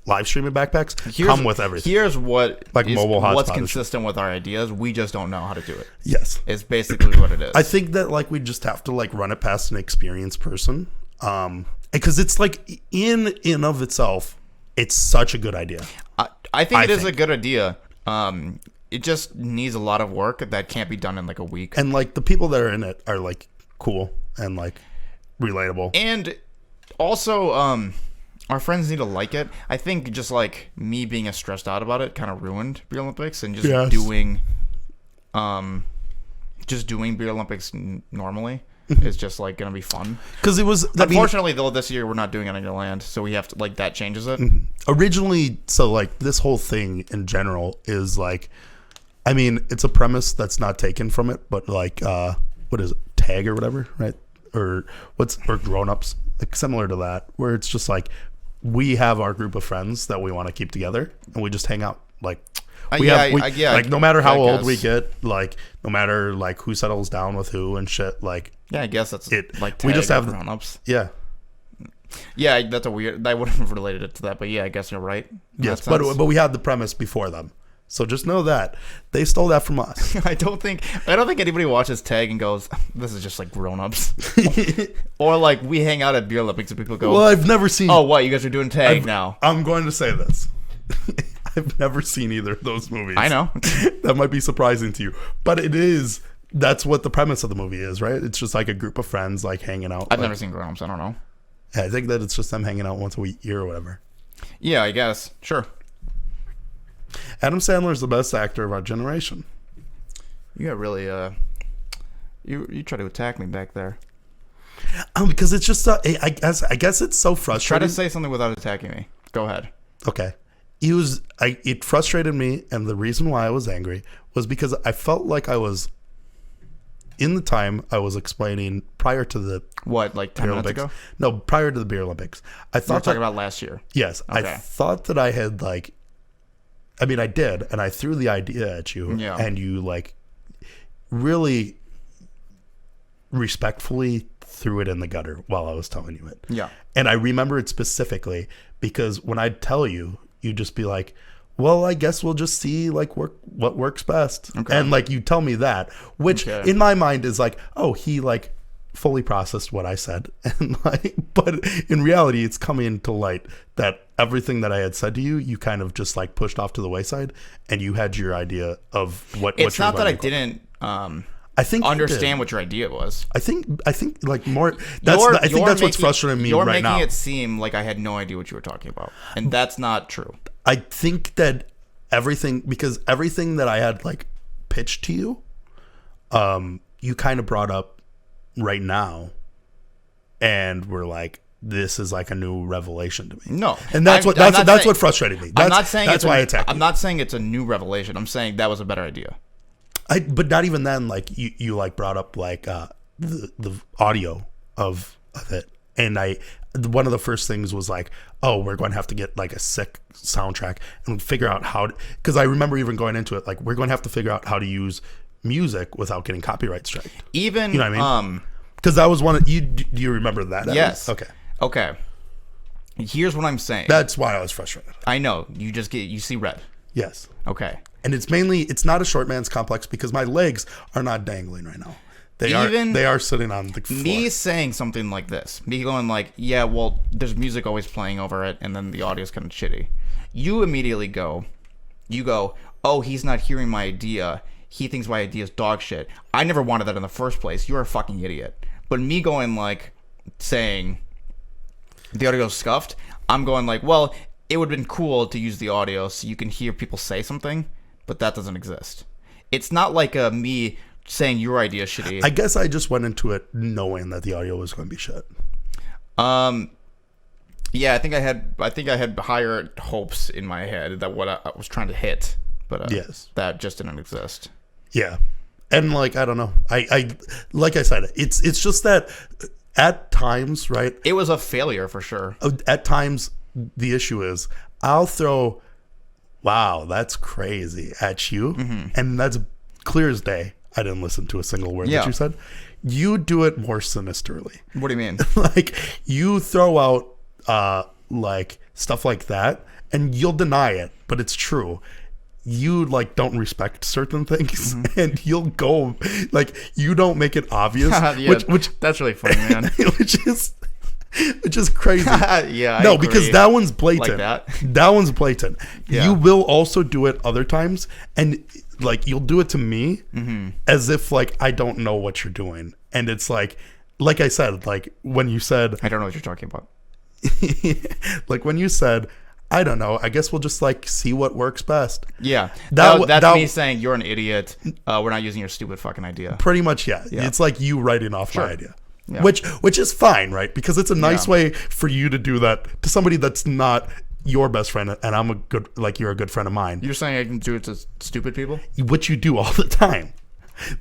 live streaming backpacks come with everything. Here's what like mobile hotspot. What's consistent with our ideas. We just don't know how to do it. Yes, it's basically what it is. I think that like we just have to like run it past an experienced person, because it's like in of itself, it's such a good idea. I think it is a good idea. It just needs a lot of work that can't be done in like a week. And like the people that are in it are like cool and like relatable. And also, our friends need to like it. I think just like me being as stressed out about it kind of ruined Beer Olympics, and just doing Beer Olympics normally is just like gonna be fun. Because it was unfortunately though this year we're not doing it on your land, so we have to like that changes it. Originally, so like this whole thing in general is like, I mean, it's a premise that's not taken from it, but like what is it, tag or whatever, right? Or grown ups, like similar to that, where it's just like we have our group of friends that we want to keep together and we just hang out. Like no matter how old we get, like no matter like who settles down with who and shit, like I guess that's it. Like we just have grown ups. Yeah, that's a weird. I wouldn't have related it to that, but I guess you're right. Yes, but we had the premise before them, so just know that they stole that from us. I don't think anybody watches Tag and goes, "This is just like grown ups," or like we hang out at Beer Olympics and people go, "Well, I've never seen." Oh, what, you guys are doing Tag now? I'm going to say this. I've never seen either of those movies. I know. That might be surprising to you, but that's what the premise of the movie is, right? It's just like a group of friends like hanging out. I've never seen Grown Ups. I don't know. Yeah, I think that it's just them hanging out once a year or whatever. Yeah, I guess. Sure. Adam Sandler is the best actor of our generation. You got really you try to attack me back there. Because it's just I guess it's so frustrating. Try to say something without attacking me. Go ahead. Okay. It frustrated me, and the reason why I was angry was because I felt like I was in the time I was explaining prior to the What, like 10 Beer minutes Olympics. ago? No, prior to the Beer Olympics. I We were thought talking that, about last year. yes, I Okay. thought that I had like, I mean, I did, and I threw the idea at you, Yeah. and you like really respectfully threw it in the gutter while I was telling you it. Yeah. And I remember it specifically because when I'd tell you, you'd just be like, well, I guess we'll just see like what works best. Okay. And like you tell me that, which Okay. in my mind is like, oh, he like fully processed what I said. And like, but in reality, it's coming to light that everything that I had said to you, you kind of just like pushed off to the wayside, and you had your idea of what. It's what not that I going to be. didn't I think you understand did. what your idea was. I think like more. I think You're that's what's making- frustrating me You're right making now. it seem like I had no idea what you were talking about, and that's not true. I think that everything that I had like pitched to you, you kind of brought up right now, and we're like, this is like a new revelation to me. No, and that's I'm not that's saying- what frustrated me. I'm not saying that's why I attacked. I'm not saying it's a new revelation. I'm saying that was a better idea. But not even then. Like you like brought up like the audio of it, and one of the first things was like, oh, we're going to have to get like a sick soundtrack and figure out how to, because I remember even going into it like, we're going to have to figure out how to use music without getting copyright strike. Even You know what I mean? Because that was one of you. Do you remember that? Yes. Okay. Here's what I'm saying. That's why I was frustrated. I know you see red. Yes. Okay. And it's not a short man's complex because my legs are not dangling right now. They are sitting on the floor. Me saying something like this, me going like, yeah, well, there's music always playing over it, and then the audio's kind of shitty. You immediately go, oh, he's not hearing my idea. He thinks my idea is dog shit. I never wanted that in the first place. You're a fucking idiot. But me going like, saying the audio's scuffed, I'm going like, well, it would have been cool to use the audio so you can hear people say something, but that doesn't exist. It's not like me saying your idea is shitty. I guess I just went into it knowing that the audio was going to be shit. Yeah, I think I had higher hopes in my head that what I was trying to hit, but Yes. that just didn't exist. Yeah. And like, I don't know. I like I said, it's just that at times, right? It was a failure for sure. At times the issue is I'll throw, wow, that's crazy at you. And that's clear as day. I didn't listen to a single word Yeah. that you said. You do it more sinisterly. What do you mean? Like you throw out like stuff like that and you'll deny it, but it's true. You like don't respect certain things and you'll go like you don't make it obvious. Yeah, which that's really funny, man. which is crazy. Yeah, I No, agree. because that one's blatant. Like that? That one's blatant. Yeah. You will also do it other times, and like you'll do it to me as if like I don't know what you're doing, and it's like I said, like when you said, I don't know what you're talking about. like when you said, I don't know, I guess we'll just like see what works best. Yeah, That that's me saying you're an idiot. We're not using your stupid fucking idea. Pretty much, yeah. Yeah. It's like you writing off Sure. my idea. Yeah. Which is fine, right? Because it's a nice Yeah. way for you to do that to somebody that's not your best friend, and you're a good friend of mine, You're saying I can do it to stupid people? which you do all the time.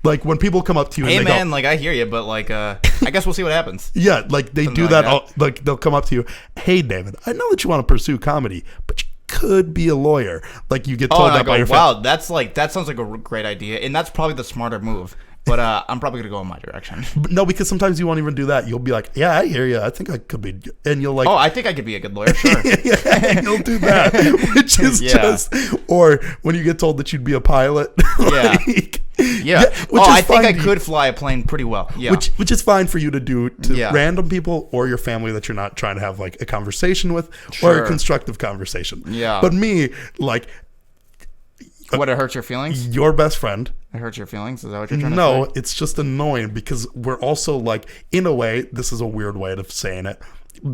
Like when people come up to you Hey and they man, go, like I hear you, but like I guess we'll see what happens. yeah, like they do like that. that. Like they'll come up to you, hey David, I know that you want to pursue comedy, but you could be a lawyer. Like you get Oh, told and I that by go, your wow, that sounds like a great idea, and that's probably the smarter move. But I'm probably gonna go in my direction. No, because sometimes you won't even do that. You'll be like, yeah, I hear you. I think I could be, and you'll like, Oh, I think I could be a good lawyer. Sure. yeah, you'll do that, which is Yeah. just, or when you get told that you'd be a pilot, Yeah. like, Yeah. which Oh, is I think I fine. could fly a plane pretty well. Yeah. Which is fine for you to do to Yeah. random people or your family that you're not trying to have like a conversation with or Sure. a constructive conversation. Yeah. But me, like What, it hurts your feelings? your best friend, It hurts your feelings? Is that what you're trying to no, say? it's just annoying because we're also like, in a way, this is a weird way of saying it,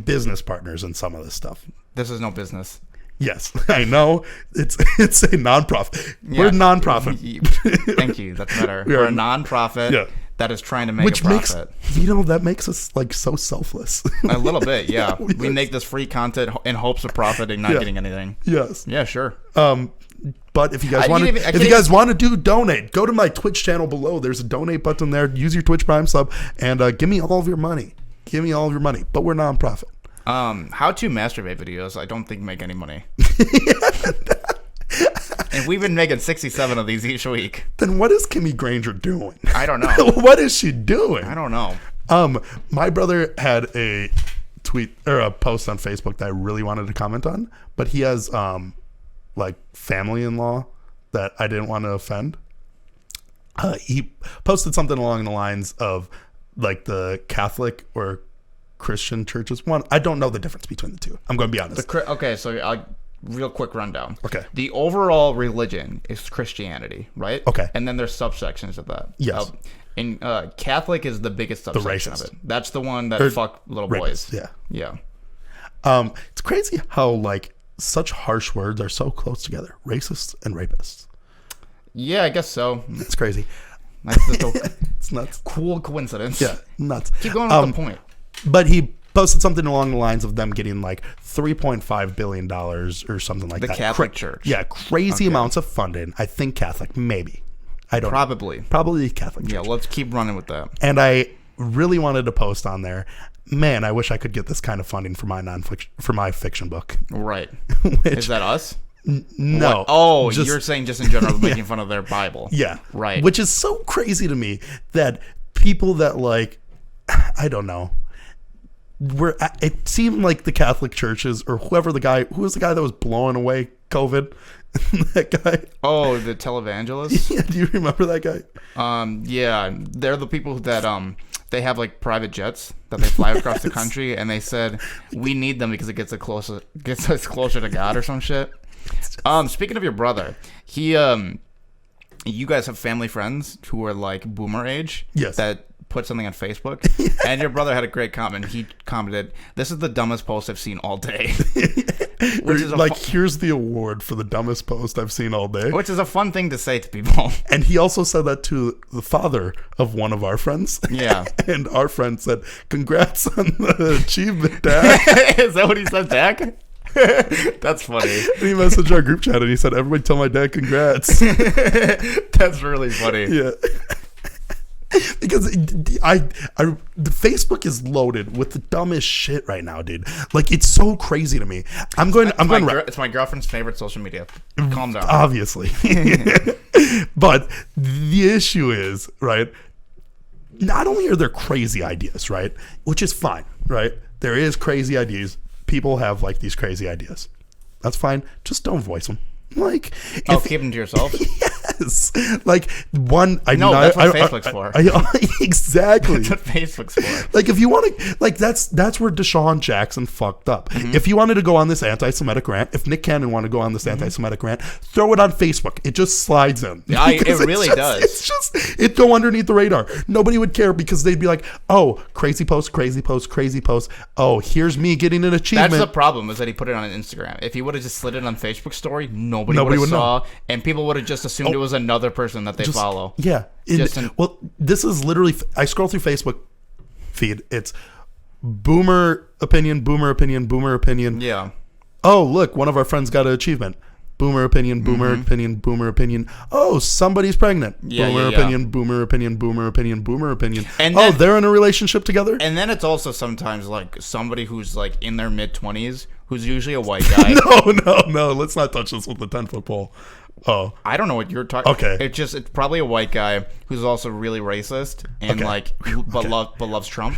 business partners in some of this stuff. This is no business. Yes, I know. It's a nonprofit. We're Yeah. nonprofit. Thank you. That's better. We We're are- a nonprofit Yeah. that is trying to make Which a makes, profit. that makes us like so selfless. A little bit, yeah. We Yes. make this free content in hopes of profiting, not Yeah. getting anything. Yes. Yeah, sure. But if you guys I want can't to, even- I if you can't guys want to do donate, go to my Twitch channel below. There's a donate button there. Use your Twitch Prime sub and give me all of your money. Give me all of your money. But we're nonprofit. How to masturbate videos, I don't think make any money. And we've been making 67 of these each week. Then what is Kimmy Granger doing? I don't know. What is she doing? I don't know. My brother had a tweet or a post on Facebook that I really wanted to comment on, but he has like family-in-law that I didn't want to offend. He posted something along the lines of like the Catholic or Christian churches. One, I don't know the difference between the two. I'm going to be honest. Okay, so real quick rundown. Okay. The overall religion is Christianity, right? Okay. And then there's subsections of that. Yes. And Catholic is the biggest subsection of racist. it. That's the one that fuck little boys. Yeah. Yeah. It's crazy how like such harsh words are so close together. Racists and rapists. Yeah, I guess so. It's crazy. That's just a It's nuts. cool coincidence. Yeah, nuts. Keep going with the point. But he posted something along the lines of them getting like $3.5 billion or something like The that. Catholic Church. Yeah, crazy amounts of funding. I think Catholic, maybe. I don't Probably. know. Probably Catholic Yeah, Church. let's keep running with that. And I really wanted to post on there, man, I wish I could get this kind of funding for my nonfiction, for my fiction book. Right. Which, Is that us? no. What? Oh, just- you're saying just in general making fun of their Bible. Yeah. Right. Which is so crazy to me that people that like, I don't know, it seemed like the Catholic churches or who was the guy that was blowing away COVID? That guy. Oh, the televangelist? Yeah, do you remember that guy? Yeah, they're the people that they have like private jets that they fly across the country, and they said we need them because it gets us closer to God or some shit. Speaking of your brother, you guys have family friends who are like boomer age. Yes. That put something on Facebook, and your brother had a great comment. He commented, "This is the dumbest post I've seen all day," which is here's the award for the dumbest post I've seen all day. which is a fun thing to say to people. And he also said that to the father of one of our friends. Yeah. And our friend said, "Congrats on the achievement, Dad." Is that what he said back? That's funny. And he messaged our group chat and he said, "Everybody tell my dad congrats." That's really funny. Yeah. Because the Facebook is loaded with the dumbest shit right now, dude. Like, it's so crazy to me. It's my girlfriend's favorite social media. Calm down. Obviously. But the issue is, right, not only are there crazy ideas, right, which is fine, right? There is crazy ideas. People have like these crazy ideas. That's fine. Just don't voice them. Like, Keep them to yourself. Yes. Like one. That's what Facebook's for. Exactly. That's what Facebook's for. Like if you want to, like that's where Deshaun Jackson fucked up. Mm-hmm. If you wanted to go on this anti-Semitic rant, if Nick Cannon wanted to go on this anti-Semitic rant, throw it on Facebook. It just slides in. Yeah, it really does. It'd go underneath the radar. Nobody would care because they'd be like, "Oh, crazy post, crazy post, crazy post. Oh, here's me getting an achievement." That's the problem, is that he put it on Instagram. If he would have just slid it on Facebook story, nobody would have saw, and people would have just assumed it was another person that they follow. Yeah. Well, this is literally, I scroll through Facebook feed. It's boomer opinion, boomer opinion, boomer opinion. Yeah. Oh, look, one of our friends got an achievement. Boomer opinion, boomer opinion, boomer opinion. Oh, somebody's pregnant. Boomer opinion, boomer opinion, boomer opinion, boomer opinion. And then, they're in a relationship together? And then it's also sometimes like somebody who's like in their mid-20s, who's usually a white guy. No. Let's not touch this with the 10-foot pole. Oh, I don't know what you're talking. Okay, it's probably a white guy who's also really racist and loves Trump.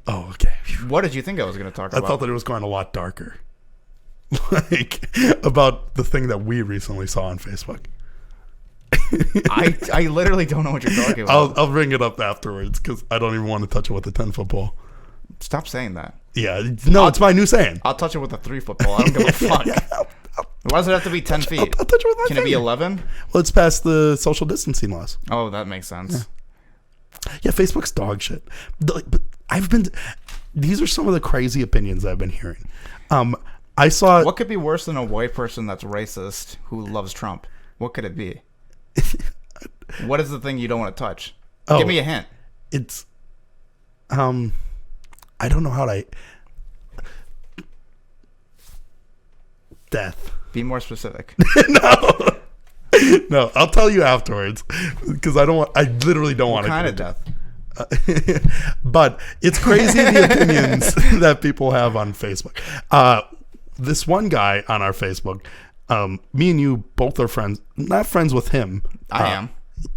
Oh, okay. What did you think I was going to talk about? I thought that it was going a lot darker, like about the thing that we recently saw on Facebook. I literally don't know what you're talking about. I'll bring it up afterwards because I don't even want to touch it with a 10-foot pole. Stop saying that. Yeah, no, it's my new saying. I'll touch it with a 3-foot pole. I don't give a fuck. Why does it have to be 10 feet? I'll touch it with my Can it be 11? Well, it's past the social distancing laws. Oh, that makes sense. Yeah, Facebook's dog shit. But these are some of the crazy opinions I've been hearing. I saw. What could be worse than a white person that's racist who loves Trump? What could it be? What is the thing you don't want to touch? Give me a hint. It's, I don't know how to. Death. Be more specific. No. No, I'll tell you afterwards because I literally don't want to. What kind of death? But it's crazy the opinions that people have on Facebook. This one guy on our Facebook, me and you both are friends. Not friends with him. I am.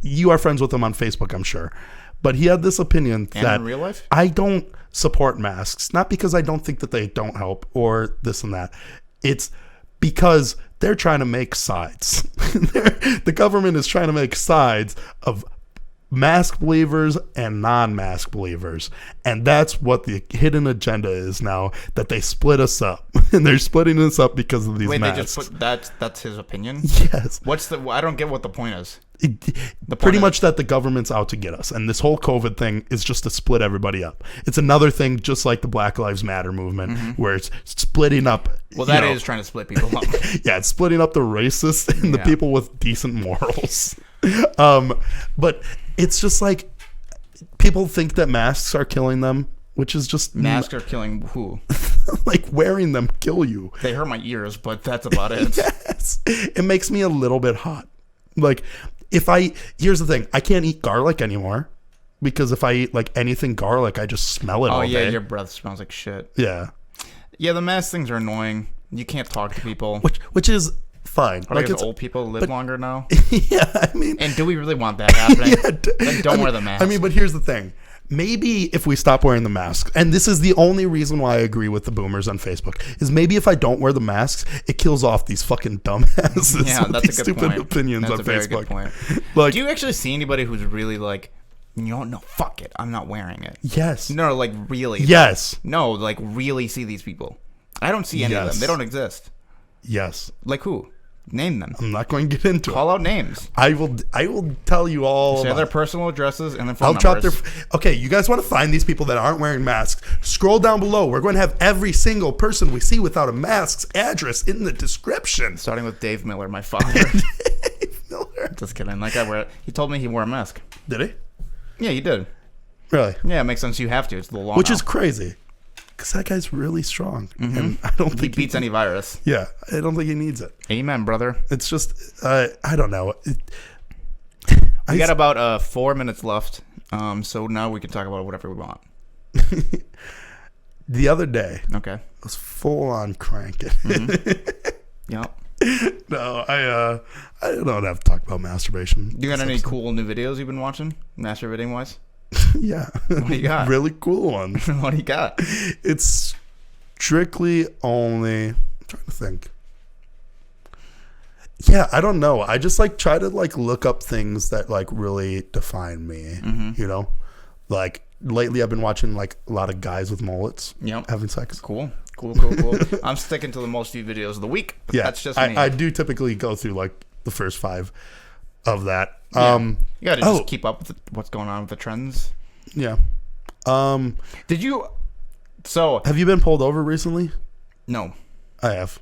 You are friends with him on Facebook, I'm sure. But he had this opinion that in real life, I don't support masks. Not because I don't think that they don't help or this and that. It's because they're trying to make sides. The government is trying to make sides of mask believers and non-mask believers, and that's what the hidden agenda is now, that they split us up. And they're splitting us up because of these masks. They just put that's his opinion. Yes. I don't get what the point is. Pretty much that the government's out to get us, and this whole COVID thing is just to split everybody up. It's another thing just like the Black Lives Matter movement, where it's splitting up. Well, that is trying to split people up. Yeah, it's splitting up the racists and the people with decent morals. But it's just like people think that masks are killing them, which is just masks are killing who? Like wearing them kill you. They hurt my ears, but that's about it. Yes, it makes me a little bit hot. Like here's the thing, I can't eat garlic anymore because if I eat like anything garlic, I just smell it all day. Your breath smells like shit. Yeah, the mask things are annoying. You can't talk to people, which is fine. Like it's old people live longer now. Yeah, I mean, and do we really want that happening? Then don't wear the mask. I mean, but here's the thing. Maybe if we stop wearing the masks, and this is the only reason why I agree with the boomers on Facebook, is maybe if I don't wear the masks, it kills off these fucking dumbasses. Yeah, that's these a good stupid point. opinions that's on a very Facebook. Good point. Like, do you actually see anybody who's really like, no, fuck it, I'm not wearing it? Yes. No, like really. Yes. No, like really see these people. I don't see any of them. They don't exist. Yes. Like who? Name them. I'm not going to get into it. Call out names. I will tell you all. Say their personal addresses and then phone numbers. I'll drop their. Okay, you guys want to find these people that aren't wearing masks? Scroll down below. We're going to have every single person we see without a mask's address in the description. Starting with Dave Miller, my father. Dave Miller. Just kidding. Like he told me he wore a mask. Did he? Yeah, he did. Really? Yeah, it makes sense. You have to. It's the law. Which is crazy. Because that guy's really strong, and I don't think he beats any virus. Yeah, I don't think he needs it. Amen, brother. It's just I don't know. We got about 4 minutes left, so now we can talk about whatever we want. The other day, okay, I was full on cranking. Yep. No, I don't have to talk about masturbation. You got any cool new videos you've been watching, masturbating wise? Yeah. What do you got? Really cool ones. What do you got? It's strictly only. I'm trying to think. Yeah, I don't know. I just like try to like look up things that like really define me. You know, like lately I've been watching like a lot of guys with mullets having sex. Cool. I'm sticking to the most viewed videos of the week. But Yeah, that's just me. I do typically go through like the first 5 of that. Yeah. You got to just keep up with what's going on with the trends. Yeah. Did you? So have you been pulled over recently? No. I have.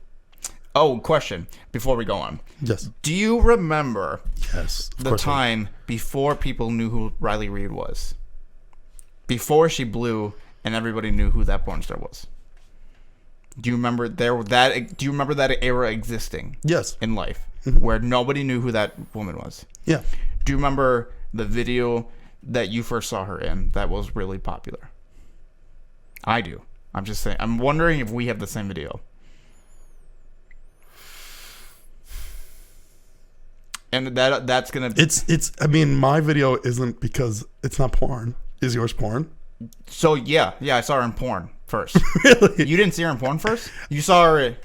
Oh, question before we go on. Yes. Do you remember? Yes. The time before people knew who Riley Reid was, before she blew and everybody knew who that porn star was. Do you remember Do you remember that era existing? Yes. In life, where nobody knew who that woman was. Yeah. Do you remember the video that you first saw her in that was really popular? I do. I'm just saying. I'm wondering if we have the same video. And that's gonna. It's. I mean, my video isn't because it's not porn. Is yours porn? So yeah, I saw her in porn first. Really? You didn't see her in porn first? You saw her.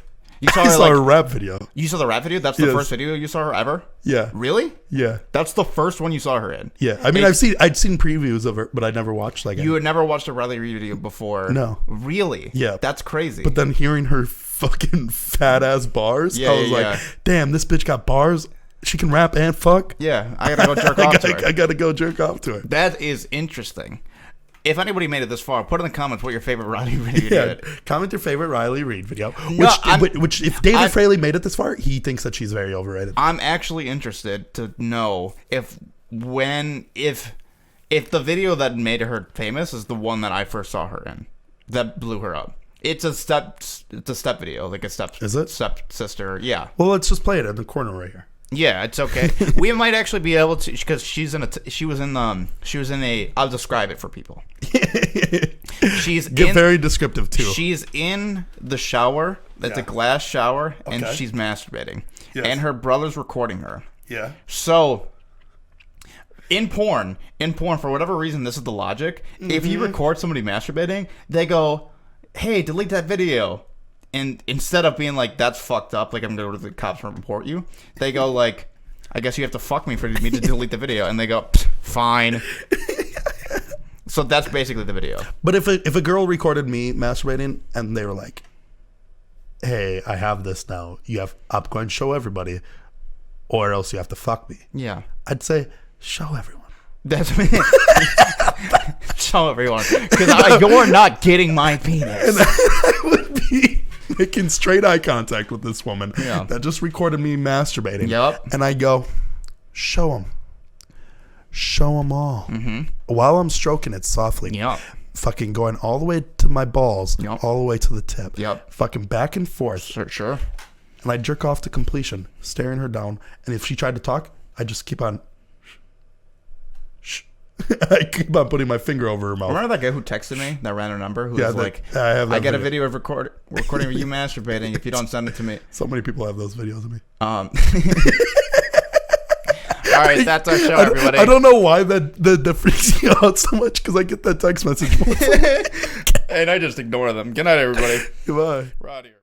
I saw a rap video. You saw the rap video? That's the first video you saw her ever? Yeah. Really? Yeah. That's the first one you saw her in? Yeah. I mean, I'd seen previews of her, but I never watched like. You had never watched a Riley Reid video before? No. Really? Yeah. That's crazy. But then hearing her fucking fat ass bars, I was like, damn, this bitch got bars. She can rap and fuck. Yeah. I gotta go jerk off to her. I gotta go jerk off to her. That is interesting. If anybody made it this far, put in the comments what your favorite Riley Reid video is. Comment your favorite Riley Reid video. No, which if David Fraley made it this far, he thinks that she's very overrated. I'm actually interested to know if the video that made her famous is the one that I first saw her in, that blew her up. It's a step video, like a step. Is it? Step sister? Yeah. Well, let's just play it in the corner right here. Yeah, it's okay. We might actually be able to, because she was in a. I'll describe it for people. Get very descriptive too. She's in the shower. It's a glass shower, and she's masturbating. Yes. And her brother's recording her. Yeah. So, in porn, for whatever reason, this is the logic. Mm-hmm. If you record somebody masturbating, they go, "Hey, delete that video." And instead of being like, that's fucked up, like, I'm going to go to the cops and report you, they go like, I guess you have to fuck me for me to delete the video. And they go, fine. So that's basically the video. But if a girl recorded me masturbating and they were like, hey, I have this now. I'm going to show everybody, or else you have to fuck me. Yeah. I'd say, show everyone. That's me. Show everyone. Because you're not getting my penis. And I would be making straight eye contact with this woman that just recorded me masturbating. Yep. And I go, show them. Show them all. Mm-hmm. While I'm stroking it softly. Yep. Fucking going all the way to my balls, all the way to the tip. Yep. Fucking back and forth. Sure. And I jerk off to completion, staring her down. And if she tried to talk, I just keep on. Shh. I keep on putting my finger over her mouth. Remember that guy who texted me, that random number, who was like, I got a video of recording of you masturbating if you don't send it to me. So many people have those videos of me. All right, that's our show, everybody. I don't know why that freaks you out so much, because I get that text message. And I just ignore them. Good night, everybody. Goodbye. We're out of here.